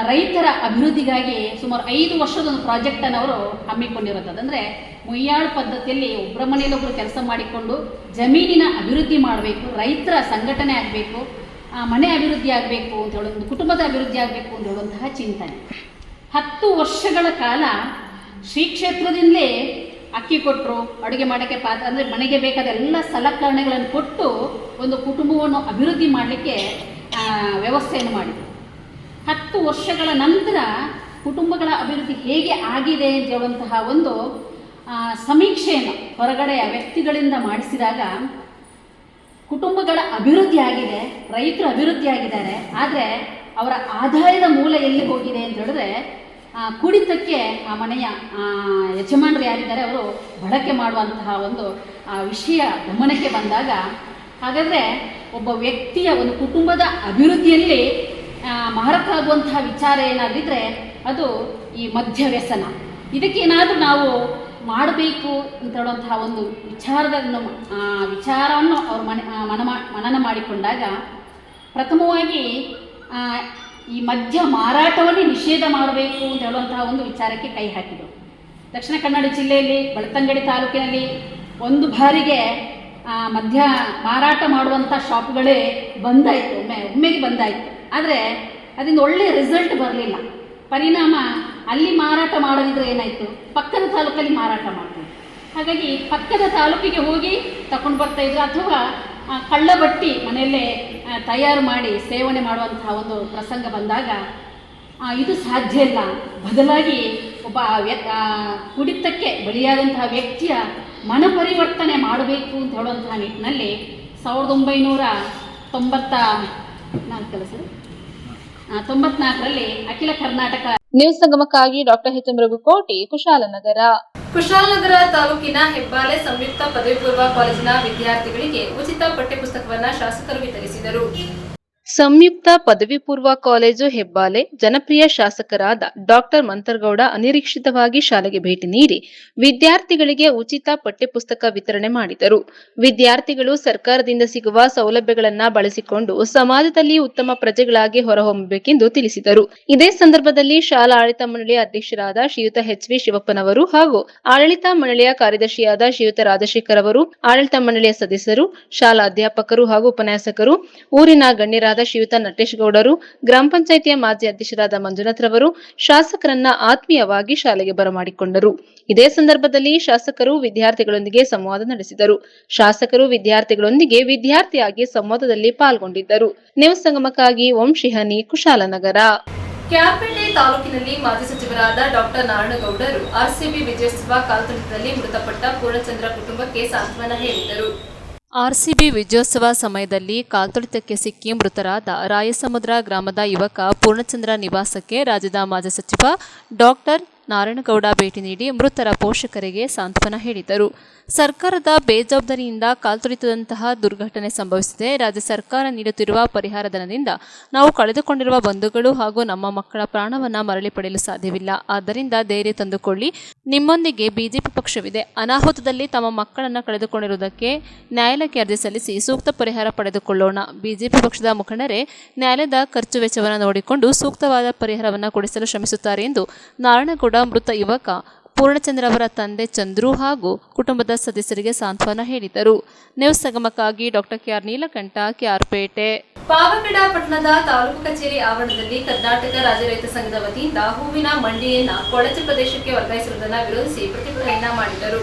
ರೈತರ ಅಭಿವೃದ್ಧಿಗಾಗಿ ಸುಮಾರು 5 ವರ್ಷದ ಒಂದು ಪ್ರಾಜೆಕ್ಟನ್ನು ಅವರು ಹಮ್ಮಿಕೊಂಡಿರುತ್ತದೆ. ಅಂದರೆ ಮುಯ್ಯಾಳು ಪದ್ಧತಿಯಲ್ಲಿ ಒಬ್ಬರ ಮನೆಯಲ್ಲಿ ಒಬ್ಬರು ಕೆಲಸ ಮಾಡಿಕೊಂಡು ಜಮೀನಿನ ಅಭಿವೃದ್ಧಿ ಮಾಡಬೇಕು, ರೈತರ ಸಂಘಟನೆ ಆಗಬೇಕು, ಮನೆ ಅಭಿವೃದ್ಧಿ ಆಗಬೇಕು ಅಂತ ಹೇಳೋ ಒಂದು ಕುಟುಂಬದ ಅಭಿವೃದ್ಧಿ ಆಗಬೇಕು ಅಂತ ಹೇಳುವಂತಹ ಚಿಂತನೆ. 10 ವರ್ಷಗಳ ಕಾಲ ಶ್ರೀ ಕ್ಷೇತ್ರದಿಂದಲೇ ಅಕ್ಕಿ ಕೊಟ್ಟರು, ಅಡುಗೆ ಮಾಡೋಕ್ಕೆ ಪಾತ್ರ, ಅಂದರೆ ಮನೆಗೆ ಬೇಕಾದ ಎಲ್ಲ ಸಲಕರಣೆಗಳನ್ನು ಕೊಟ್ಟು ಒಂದು ಕುಟುಂಬವನ್ನು ಅಭಿವೃದ್ಧಿ ಮಾಡಲಿಕ್ಕೆ ವ್ಯವಸ್ಥೆಯನ್ನು ಮಾಡಿದರು. 10 ವರ್ಷಗಳ ನಂತರ ಕುಟುಂಬಗಳ ಅಭಿವೃದ್ಧಿ ಹೇಗೆ ಆಗಿದೆ ಅಂತ ಹೇಳುವಂತಹ ಒಂದು ಸಮೀಕ್ಷೆಯನ್ನು ಹೊರಗಡೆಯ ವ್ಯಕ್ತಿಗಳಿಂದ ಮಾಡಿಸಿದಾಗ ಕುಟುಂಬಗಳ ಅಭಿವೃದ್ಧಿ ಆಗಿದೆ, ರೈತರು ಅಭಿವೃದ್ಧಿ ಆಗಿದ್ದಾರೆ. ಆದರೆ ಅವರ ಆದಾಯದ ಮೂಲ ಎಲ್ಲಿ ಹೋಗಿದೆ ಅಂತ ಹೇಳಿದ್ರೆ ಕುಡಿತಕ್ಕೆ ಆ ಮನೆಯ ಯಜಮಾನರು ಯಾರಿದ್ದಾರೆ ಅವರು ಬಳಕೆ ಮಾಡುವಂತಹ ಒಂದು ವಿಷಯ ಗಮನಕ್ಕೆ ಬಂದಾಗ, ಹಾಗಾದರೆ ಒಬ್ಬ ವ್ಯಕ್ತಿಯ ಒಂದು ಕುಟುಂಬದ ಅಭಿವೃದ್ಧಿಯಲ್ಲಿ ಮಾರಕವಾಗುವಂತಹ ವಿಚಾರ ಏನಾದಿದ್ರೆ ಅದು ಈ ಮದ್ಯ ವ್ಯಸನ. ಇದಕ್ಕೇನಾದರೂ ನಾವು ಮಾಡಬೇಕು ಅಂತ ಹೇಳುವಂತಹ ಒಂದು ವಿಚಾರವನ್ನು ಅವರು ಮನನ ಮಾಡಿಕೊಂಡಾಗ ಪ್ರಥಮವಾಗಿ ಈ ಮದ್ಯ ಮಾರಾಟವನ್ನೇ ನಿಷೇಧ ಮಾಡಬೇಕು ಅಂತ ಹೇಳುವಂತಹ ಒಂದು ವಿಚಾರಕ್ಕೆ ಕೈ ಹಾಕಿದರು. ದಕ್ಷಿಣ ಕನ್ನಡ ಜಿಲ್ಲೆಯಲ್ಲಿ ಬೆಳ್ತಂಗಡಿ ತಾಲೂಕಿನಲ್ಲಿ ಒಂದು ಬಾರಿಗೆ ಮದ್ಯ ಮಾರಾಟ ಮಾಡುವಂಥ ಶಾಪ್ಗಳೇ ಬಂದಾಯಿತು, ಒಮ್ಮೆಗೆ ಬಂದಾಯಿತು. ಆದರೆ ಅದರಿಂದ ಒಳ್ಳೆಯ ರಿಸಲ್ಟ್ ಬರಲಿಲ್ಲ. ಪರಿಣಾಮ ಅಲ್ಲಿ ಮಾರಾಟ ಮಾಡೋದಿದ್ರೆ ಏನಾಯಿತು, ಪಕ್ಕದ ತಾಲೂಕಲ್ಲಿ ಮಾರಾಟ ಮಾಡ್ತೀವಿ. ಹಾಗಾಗಿ ಪಕ್ಕದ ತಾಲೂಕಿಗೆ ಹೋಗಿ ತಗೊಂಡು ಬರ್ತಾಯಿದ್ರು, ಅಥವಾ ಕಳ್ಳಬಟ್ಟಿ ಮನೆಯಲ್ಲೇ ತಯಾರು ಮಾಡಿ ಸೇವನೆ ಮಾಡುವಂತಹ ಒಂದು ಪ್ರಸಂಗ ಬಂದಾಗ ಇದು ಸಾಧ್ಯ ಇಲ್ಲ. ಬದಲಾಗಿ ಒಬ್ಬ ಕುಡಿತಕ್ಕೆ ಬಲಿಯಾದಂತಹ ವ್ಯಕ್ತಿಯ ಮನ ಪರಿವರ್ತನೆ ಮಾಡಬೇಕು ಅಂತ ಹೇಳುವಂತಹ ನಿಟ್ಟಿನಲ್ಲಿ 1994ರಲ್ಲಿ ಅಖಿಲ ಕರ್ನಾಟಕ ನ್ಯೂಸ್ ಸಂಗಮಕ್ಕಾಗಿ doctor H M Raghukoti, Kushalnagar. Kushalnagar ತಾಲೂಕಿನ ಹೆಬ್ಬಾಲೆ ಸಂಯುಕ್ತ ಪದವಿ ಪೂರ್ವ ಕಾಲೇಜಿನ ವಿದ್ಯಾರ್ಥಿಗಳಿಗೆ ಉಚಿತ ಪಠ್ಯಪುಸ್ತಕವನ್ನು ಶಾಸಕರು ವಿತರಿಸಿದರು. ಸಂಯುಕ್ತ ಪದವಿ ಪೂರ್ವ ಕಾಲೇಜು ಹೆಬ್ಬಾಲೆ ಜನಪ್ರಿಯ ಶಾಸಕರಾದ ಡಾಕ್ಟರ್ ಮಂತರ್ಗೌಡ ಅನಿರೀಕ್ಷಿತವಾಗಿ ಶಾಲೆಗೆ ಭೇಟಿ ನೀಡಿ ವಿದ್ಯಾರ್ಥಿಗಳಿಗೆ ಉಚಿತ ಪಠ್ಯಪುಸ್ತಕ ವಿತರಣೆ ಮಾಡಿದರು. ವಿದ್ಯಾರ್ಥಿಗಳು ಸರ್ಕಾರದಿಂದ ಸಿಗುವ ಸೌಲಭ್ಯಗಳನ್ನು ಬಳಸಿಕೊಂಡು ಸಮಾಜದಲ್ಲಿ ಉತ್ತಮ ಪ್ರಜೆಗಳಾಗಿ ಹೊರಹೊಮ್ಮಬೇಕೆಂದು ತಿಳಿಸಿದರು. ಇದೇ ಸಂದರ್ಭದಲ್ಲಿ ಶಾಲಾ ಆಡಳಿತ ಮಂಡಳಿಯ ಅಧ್ಯಕ್ಷರಾದ ಶ್ರೀಯುತ ಎಚ್.ವಿ. ಶಿವಪ್ಪನವರು ಹಾಗೂ ಆಡಳಿತ ಮಂಡಳಿಯ ಕಾರ್ಯದರ್ಶಿಯಾದ ಶ್ರೀಯುತ ರಾಜಶೇಖರ್ ಅವರು, ಆಡಳಿತ ಮಂಡಳಿಯ ಸದಸ್ಯರು, ಶಾಲಾ ಅಧ್ಯಾಪಕರು ಹಾಗೂ ಉಪನ್ಯಾಸಕರು, ಊರಿನ ಗಣ್ಯರಾದ ಶ್ರೀಯುತ ನಟೇಶ್ ಗೌಡರು, ಗ್ರಾಮ ಪಂಚಾಯಿತಿಯ ಮಾಜಿ ಅಧ್ಯಕ್ಷರಾದ ಮಂಜುನಾಥ್ ರವರು ಶಾಸಕರನ್ನ ಆತ್ಮೀಯವಾಗಿ ಶಾಲೆಗೆ ಬರಮಾಡಿಕೊಂಡರು. ಇದೇ ಸಂದರ್ಭದಲ್ಲಿ ಶಾಸಕರು ವಿದ್ಯಾರ್ಥಿಗಳೊಂದಿಗೆ ಸಂವಾದ ನಡೆಸಿದರು. ಶಾಸಕರು ವಿದ್ಯಾರ್ಥಿಗಳೊಂದಿಗೆ ವಿದ್ಯಾರ್ಥಿಯಾಗಿ ಸಂವಾದದಲ್ಲಿ ಪಾಲ್ಗೊಂಡಿದ್ದರು. ನ್ಯೂಸ್ ಸಂಗಮಕ್ಕಾಗಿ ಓಂ ಶಿಹನಿ, ಕುಶಾಲನಗರ. ಕ್ಯಾರ್ಪೇಟೆ ತಾಲೂಕಿನಲ್ಲಿ ಮಾಜಿ ಸಚಿವರಾದ ಡಾಕ್ಟರ್ ನಾರಾಯಣಗೌಡರು ಆರ್ಸಿಬಿ ವಿಜಯೋತ್ಸವ ಕಾಲ್ತುಳಿತದಲ್ಲಿ ಮೃತಪಟ್ಟ ಪೂರ್ಣಚಂದ್ರ ಕುಟುಂಬಕ್ಕೆ ಸಾಂತ್ವನ ಹೇಳಿದರು. ಆರ್ಸಿಬಿ ವಿಜಯೋತ್ಸವ ಸಮಯದಲ್ಲಿ ಕಾಲ್ತುಳಿತಕ್ಕೆ ಸಿಕ್ಕಿ ಮೃತರಾದ ರಾಯಸಮುದ್ರ ಗ್ರಾಮದ ಯುವಕ ಪೂರ್ಣಚಂದ್ರ ನಿವಾಸಕ್ಕೆ ರಾಜ್ಯದ ಮಾಜಿ ಸಚಿವ ಡಾಕ್ಟರ್ ನಾರಾಯಣಗೌಡ ಭೇಟಿ ನೀಡಿ ಮೃತರ ಪೋಷಕರಿಗೆ ಸಾಂತ್ವನ ಹೇಳಿದರು. ಸರ್ಕಾರದ ಬೇಜವಾಬ್ದಾರಿಯಿಂದ ಕಾಲ್ತುಳಿತದಂತಹ ದುರ್ಘಟನೆ ಸಂಭವಿಸಿದೆ. ರಾಜ್ಯ ಸರ್ಕಾರ ನೀಡುತ್ತಿರುವ ಪರಿಹಾರ ಧನದಿಂದ ನಾವು ಕಳೆದುಕೊಂಡಿರುವ ಬಂಧುಗಳು ಹಾಗೂ ನಮ್ಮ ಮಕ್ಕಳ ಪ್ರಾಣವನ್ನ ಮರಳಿ ಪಡೆಯಲು ಸಾಧ್ಯವಿಲ್ಲ. ಆದ್ದರಿಂದ ಧೈರ್ಯ ತಂದುಕೊಳ್ಳಿ. ನಿಮ್ಮೊಂದಿಗೆ ಬಿಜೆಪಿ ಪಕ್ಷವಿದೆ. ಅನಾಹುತದಲ್ಲಿ ತಮ್ಮ ಮಕ್ಕಳನ್ನು ಕಳೆದುಕೊಂಡಿರುವುದಕ್ಕೆ ನ್ಯಾಯಾಲಯಕ್ಕೆ ಅರ್ಜಿ ಸಲ್ಲಿಸಿ ಸೂಕ್ತ ಪರಿಹಾರ ಪಡೆದುಕೊಳ್ಳೋಣ. ಬಿಜೆಪಿ ಪಕ್ಷದ ಮುಖಂಡರೇ ನ್ಯಾಯಾಲಯದ ಖರ್ಚು ವೆಚ್ಚವನ್ನು ನೋಡಿಕೊಂಡು ಸೂಕ್ತವಾದ ಪರಿಹಾರವನ್ನು ಕೊಡಿಸಲು ಶ್ರಮಿಸುತ್ತಾರೆ ಎಂದು ನಾರಾಯಣಗೌಡ ಮೃತ ಯುವಕ ಪೂರ್ಣಚಂದ್ರ ಅವರ ತಂದೆ ಚಂದ್ರು ಹಾಗೂ ಕುಟುಂಬದ ಸದಸ್ಯರಿಗೆ ಸಾಂತ್ವನ ಹೇಳಿದರು. ನ್ಯೂಸ್ ಸಂಗಮಕ್ಕಾಗಿ ಡಾಕ್ಟರ್ ಕೆಆರ್ ನೀಲಕಂಠ, ಕೆಆರ್ಪೇಟೆ. ಪಾವಗಡ ಪಟ್ಟಣದ ತಾಲೂಕು ಕಚೇರಿ ಆವರಣದಲ್ಲಿ ಕರ್ನಾಟಕ ರಾಜ್ಯ ರೈತ ಸಂಘದ ವತಿಯಿಂದ ಹೂವಿನ ಮಂಡಿಯನ್ನ ಕೊಳಚೆ ಪ್ರದೇಶಕ್ಕೆ ವರ್ಗಾಯಿಸುವುದನ್ನು ವಿರೋಧಿಸಿ ಪ್ರತಿಭಟನೆಯನ್ನ ಮಾಡಿದರು.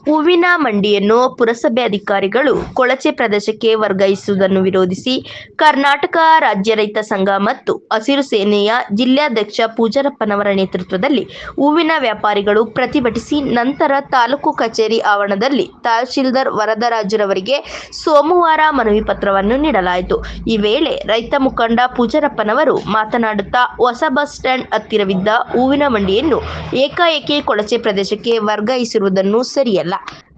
ಹೂವಿನ ಮಂಡಿಯನ್ನು ಪುರಸಭೆ ಅಧಿಕಾರಿಗಳು ಕೊಳಚೆ ಪ್ರದೇಶಕ್ಕೆ ವರ್ಗಾಯಿಸುವುದನ್ನು ವಿರೋಧಿಸಿ ಕರ್ನಾಟಕ ರಾಜ್ಯ ರೈತ ಸಂಘ ಮತ್ತು ಹಸಿರು ಸೇನೆಯ ಜಿಲ್ಲಾಧ್ಯಕ್ಷ ಪೂಜಾರಪ್ಪನವರ ನೇತೃತ್ವದಲ್ಲಿ ಹೂವಿನ ವ್ಯಾಪಾರಿಗಳು ಪ್ರತಿಭಟಿಸಿ ನಂತರ ತಾಲೂಕು ಕಚೇರಿ ಆವರಣದಲ್ಲಿ ತಹಶೀಲ್ದಾರ್ ವರದರಾಜರವರಿಗೆ ಸೋಮವಾರ ಮನವಿ ಪತ್ರವನ್ನು ನೀಡಲಾಯಿತು. ಈ ವೇಳೆ ರೈತ ಮುಖಂಡ ಪೂಜಾರಪ್ಪನವರು ಮಾತನಾಡುತ್ತಾ ಹೊಸ ಬಸ್ ಸ್ಟ್ಯಾಂಡ್ ಹತ್ತಿರವಿದ್ದ ಹೂವಿನ ಮಂಡಿಯನ್ನು ಏಕಾಏಕಿ ಕೊಳಚೆ ಪ್ರದೇಶಕ್ಕೆ ವರ್ಗಾಯಿಸಿರುವುದನ್ನು ಸರಿಯಲ್ಲ.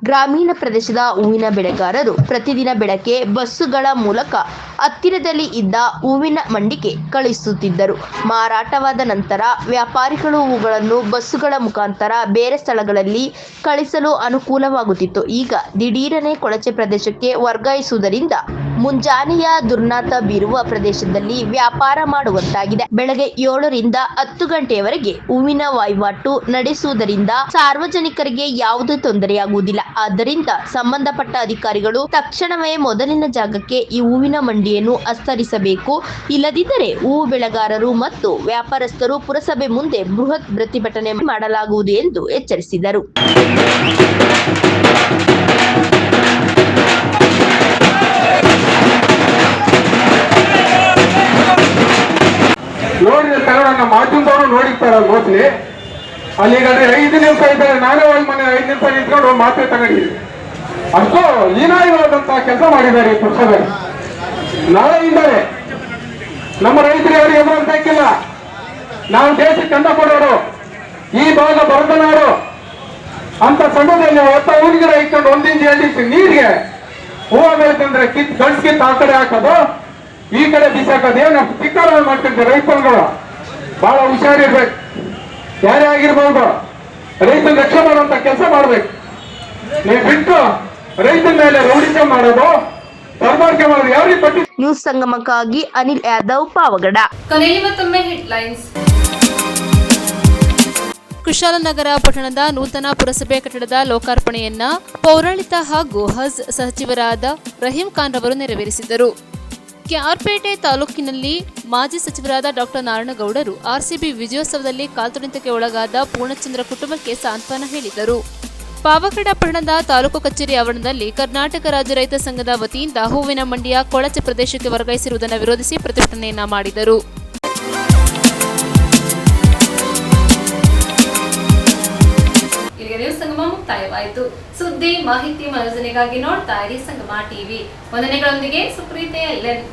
ಗ್ರಾಮೀಣ ಪ್ರದೇಶದ ಹೂವಿನ ಬೆಳೆಗಾರರು ಪ್ರತಿದಿನ ಬೆಳಗ್ಗೆ ಬಸ್ಸುಗಳ ಮೂಲಕ ಹತ್ತಿರದಲ್ಲಿ ಇದ್ದ ಹೂವಿನ ಮಂಡಿಗೆ ಕಳುಹಿಸುತ್ತಿದ್ದರು. ಮಾರಾಟವಾದ ನಂತರ ವ್ಯಾಪಾರಿಗಳು ಹೂಗಳನ್ನು ಬಸ್ಸುಗಳ ಮುಖಾಂತರ ಬೇರೆ ಸ್ಥಳಗಳಲ್ಲಿ ಕಳಿಸಲು ಅನುಕೂಲವಾಗುತ್ತಿತ್ತು. ಈಗ ದಿಢೀರನೆ ಕೊಳಚೆ ಪ್ರದೇಶಕ್ಕೆ ವರ್ಗಾಯಿಸುವುದರಿಂದ ಮುಂಜಾನೆಯ ದುರ್ನಾತ ಬೀರುವ ಪ್ರದೇಶದಲ್ಲಿ ವ್ಯಾಪಾರ ಮಾಡುವಂತಾಗಿದೆ. ಬೆಳಗ್ಗೆ 7 ರಿಂದ 10 ಗಂಟೆಯವರೆಗೆ ಹೂವಿನ ವಹಿವಾಟು ನಡೆಸುವುದರಿಂದ ಸಾರ್ವಜನಿಕರಿಗೆ ಯಾವುದೇ ತೊಂದರೆಯಾಗುವುದಿಲ್ಲ. ಆದ್ದರಿಂದ ಸಂಬಂಧಪಟ್ಟ ಅಧಿಕಾರಿಗಳು ತಕ್ಷಣವೇ ಮೊದಲಿನ ಜಾಗಕ್ಕೆ ಈ ಹೂವಿನ ಮಂಡಿಯನ್ನು ಹಸ್ತಾಂತರಿಸಬೇಕು. ಇಲ್ಲದಿದ್ದರೆ ಹೂವು ಬೆಳೆಗಾರರು ಮತ್ತು ವ್ಯಾಪಾರಸ್ಥರು ಪುರಸಭೆ ಮುಂದೆ ಬೃಹತ್ ಪ್ರತಿಭಟನೆ ಮಾಡಲಾಗುವುದು ಎಂದು ಎಚ್ಚರಿಸಿದರು. ನೋಡಿದ ಸ್ಥಳವನ್ನು ಮಾಧ್ಯಮದವರು ನೋಡಿರ್ತಾರ ಮೋಸ್ಟ್ಲಿ ಅಲ್ಲಿ ಈಗ 5 ನಿಮಿಷ ಇದ್ದಾರೆ. ನಾನೇ ಒಂದು ಮನೆ 5 ನಿಮಿಷ ನಿಂತ್ಕೊಂಡು ಮಾತೇ ತಗೊಂಡಿದ್ದೆ. ಅಷ್ಟು ಹೀನಾಯವಾದಂತಹ ಕೆಲಸ ಮಾಡಿದ್ದಾರೆ ಈ ಪುರಸಭೆ. ನಾಳೆಯಿಂದಲೇ ನಮ್ಮ ರೈತರಿಗೆ ಅವರಿಗೆ ಎದುರು ಬೇಕಿಲ್ಲ. ನಾವು ದೇಶಕ್ಕೆ ಅನ್ನ ಕೊಡೋರು, ಈ ಭಾಗ ಬರದ ನಾಡು ಅಂತ ಸಮಯದಲ್ಲಿ ಹೊತ್ತ ಊರಿಗೆ ಇಟ್ಕೊಂಡು 1 ಇಂಚ್ 2 ಇಂಚ್ ನೀರಿಗೆ ಹೂವು ಬೆಳೆತಂದ್ರೆ ಕಿತ್ತು ಆ ಕಡೆ ಹಾಕೋದು, ಈ ಕಡೆ ಬಿಸಾಕೋದು, ಏನು ಚಿಕ್ಕಾರ ಮಾಡ್ತಿರ್ತಾರೆ ರೈತರುಗಳು. ಬಹಳ ಹುಷಾರಿರ್ಬೇಕು. ಯಾರೇ ಆಗಿರ್ಬೋದು, ರೈತನ ರಕ್ಷಣೆ ಮಾಡುವಂತ ಕೆಲಸ ಮಾಡ್ಬೇಕು. ನೀವು ಬಿಟ್ಟು ರೈತನ ಮೇಲೆ ರೌಡಿಸಂ ಮಾಡೋದು, ಸರ್ಮಾರಿಕೆ ಮಾಡೋದು ಯಾರಿಗೆ ಪಟ್ಟಿ. ನ್ಯೂಸ್ ಸಂಗಮಕ್ಕಾಗಿ ಅನಿಲ್ ಯಾದವ್, ಪಾವಗಡ. ಕೊನೆಯಲ್ಲಿ ಮತ್ತೊಮ್ಮೆ ಹೆಡ್ಲೈನ್ಸ್. ಕುಶಾಲನಗರ ಪಟ್ಟಣದ ನೂತನ ಪುರಸಭೆ ಕಟ್ಟಡದ ಲೋಕಾರ್ಪಣೆಯನ್ನ ಪೌರಾಡಳಿತ ಹಾಗೂ ಹಜ್ ಸಚಿವರಾದ ರಹೀಂ ಖಾನ್ ರವರು ನೆರವೇರಿಸಿದರು. ಕೆಆರ್ಪೇಟೆ ತಾಲೂಕಿನಲ್ಲಿ ಮಾಜಿ ಸಚಿವರಾದ ಡಾಕ್ಟರ್ ನಾರಾಯಣಗೌಡರು ಆರ್ಸಿಬಿ ವಿಜಯೋತ್ಸವದಲ್ಲಿ ಕಾಲ್ತುಳಿತಕ್ಕೆ ಒಳಗಾದ ಪೂರ್ಣಚಂದ್ರ ಕುಟುಂಬಕ್ಕೆ ಸಾಂತ್ವನ ಹೇಳಿದರು. ಪಾವಗಡ ಪಟ್ಟಣದ ತಾಲೂಕು ಕಚೇರಿ ಆವರಣದಲ್ಲಿ ಕರ್ನಾಟಕ ರಾಜ್ಯ ರೈತ ಸಂಘದ ವತಿಯಿಂದ ಹೂವಿನ ಮಂಡಿಯ ಕೊಳಚೆ ಪ್ರದೇಶಕ್ಕೆ ವರ್ಗಾಯಿಸಿರುವುದನ್ನು ವಿರೋಧಿಸಿ ಪ್ರತಿಭಟನೆಯನ್ನ ಮಾಡಿದರು. ಇಲ್ಲಿಗೆ ಸಂಗಮ ಮುಕ್ತಾಯವಾಯಿತು. ಸುದ್ದಿ, ಮಾಹಿತಿ, ಮನೋರಂಜನೆಗಾಗಿ ನೋಡ್ತಾ ಇರಿ ಸಂಗಮ ಟಿವಿ. ವಂದನೆಗಳೊಂದಿಗೆ ಸುಪ್ರೀತೆ ಎಲ್ಎನ್.